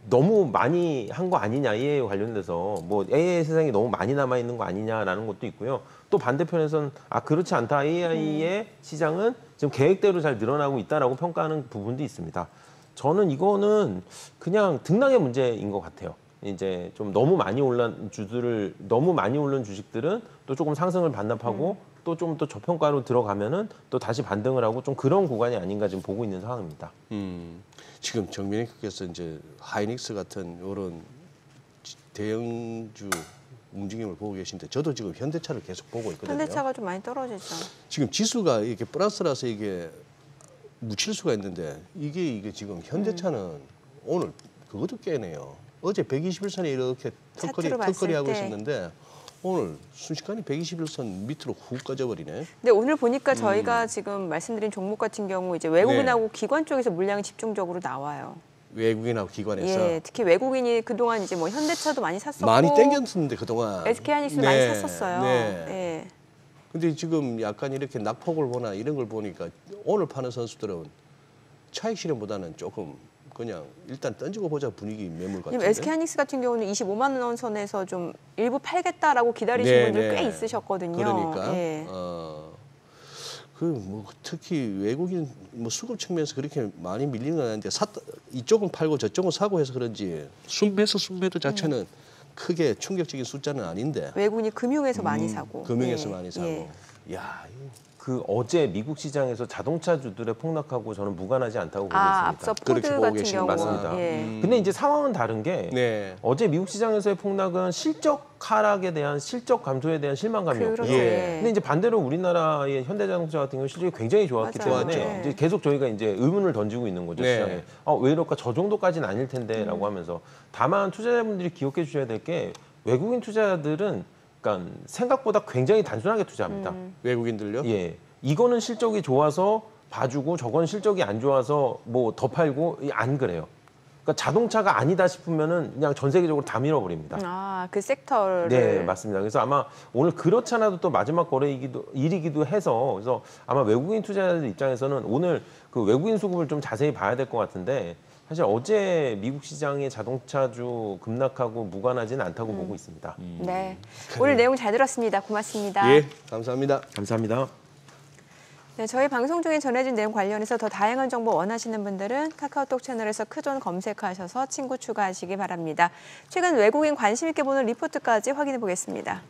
너무 많이 한 거 아니냐 AI 관련돼서 뭐 AI 세상에 너무 많이 남아 있는 거 아니냐라는 것도 있고요. 또 반대편에서는 그렇지 않다. AI의 시장은 지금 계획대로 잘 늘어나고 있다라고 평가하는 부분도 있습니다. 저는 이거는 그냥 등락의 문제인 것 같아요. 이제 좀 너무 많이 오른 주식들은 또 조금 상승을 반납하고 또 좀 더 저평가로 들어가면은 또 다시 반등을 하고 좀 그런 구간이 아닌가 지금 보고 있는 상황입니다. 지금 정민희께서 이제 하이닉스 같은 이런 대형주 움직임을 보고 계신데 저도 지금 현대차를 계속 보고 있거든요. 현대차가 좀 많이 떨어지죠. 지금 지수가 이게 플러스라서 이게 묻힐 수가 있는데 이게 지금 현대차는 오늘 그것도 깨네요. 어제 121선에 이렇게 차트로 턱걸이 하고 봤을 때. 있었는데 오늘 순식간에 121선 밑으로 훅 꺼져버리네. 근데 오늘 보니까 저희가 지금 말씀드린 종목 같은 경우 이제 외국인하고 기관 쪽에서 물량이 집중적으로 나와요. 외국인하고 기관에서 예, 특히 외국인이 그동안 이제 뭐 현대차도 많이 샀었고 많이 땡겼었는데 그동안 SK 하이닉스도 많이 샀었어요. 네. 예. 근데 지금 약간 이렇게 낙폭을 보나 이런 걸 보니까 오늘 파는 선수들은 차익 실현보다는 조금 그냥 일단 던지고 보자 분위기 매물 같은데. SK 하이닉스 같은 경우는 25만 원 선에서 좀 일부 팔겠다라고 기다리신 분들 꽤 있으셨거든요. 그러니까 예. 뭐 특히 외국인 뭐 수급 측면에서 그렇게 많이 밀리는 건 아닌데 이쪽은 팔고 저쪽은 사고 해서 그런지 순매도 자체는 크게 충격적인 숫자는 아닌데. 외국인이 금융에서 많이 사고. 금융에서 예. 많이 사고. 예. 야, 어제 미국 시장에서 자동차주들의 폭락하고 저는 무관하지 않다고 보고 앞서 있습니다. 그렇게 포드 보고 같은 계시는 경우. 맞습니다. 예. 근데 이제 상황은 다른 게 네. 어제 미국 시장에서의 폭락은 실적 하락에 대한 실적 감소에 대한 실망감이었고 그렇죠. 예. 근데 이제 반대로 우리나라의 현대자동차 같은 경우 실적이 굉장히 좋았기 맞아요. 때문에 네. 이제 계속 저희가 이제 의문을 던지고 있는 거죠. 네. 시장에. 왜 이럴까? 저 정도까지는 아닐 텐데라고 하면서 다만 투자자분들이 기억해 주셔야 될 게 외국인 투자자들은 그러니까 생각보다 굉장히 단순하게 투자합니다. 외국인들요? 예. 이거는 실적이 좋아서 봐주고 저건 실적이 안 좋아서 뭐 더 팔고 안 그래요. 그러니까 자동차가 아니다 싶으면은 그냥 전 세계적으로 다 밀어버립니다. 그 섹터를. 네, 맞습니다. 그래서 아마 오늘 그렇지 않아도 또 마지막 일이기도 해서 그래서 아마 외국인 투자자들 입장에서는 오늘 그 외국인 수급을 좀 자세히 봐야 될 것 같은데 사실 어제 미국 시장의 자동차주 급락하고 무관하지는 않다고 보고 있습니다. 네. 오늘 내용 잘 들었습니다. 고맙습니다. 예, 감사합니다. 감사합니다. 네, 저희 방송 중에 전해진 내용 관련해서 더 다양한 정보 원하시는 분들은 카카오톡 채널에서 크존 검색하셔서 친구 추가하시기 바랍니다. 최근 외국인 관심 있게 보는 리포트까지 확인해 보겠습니다.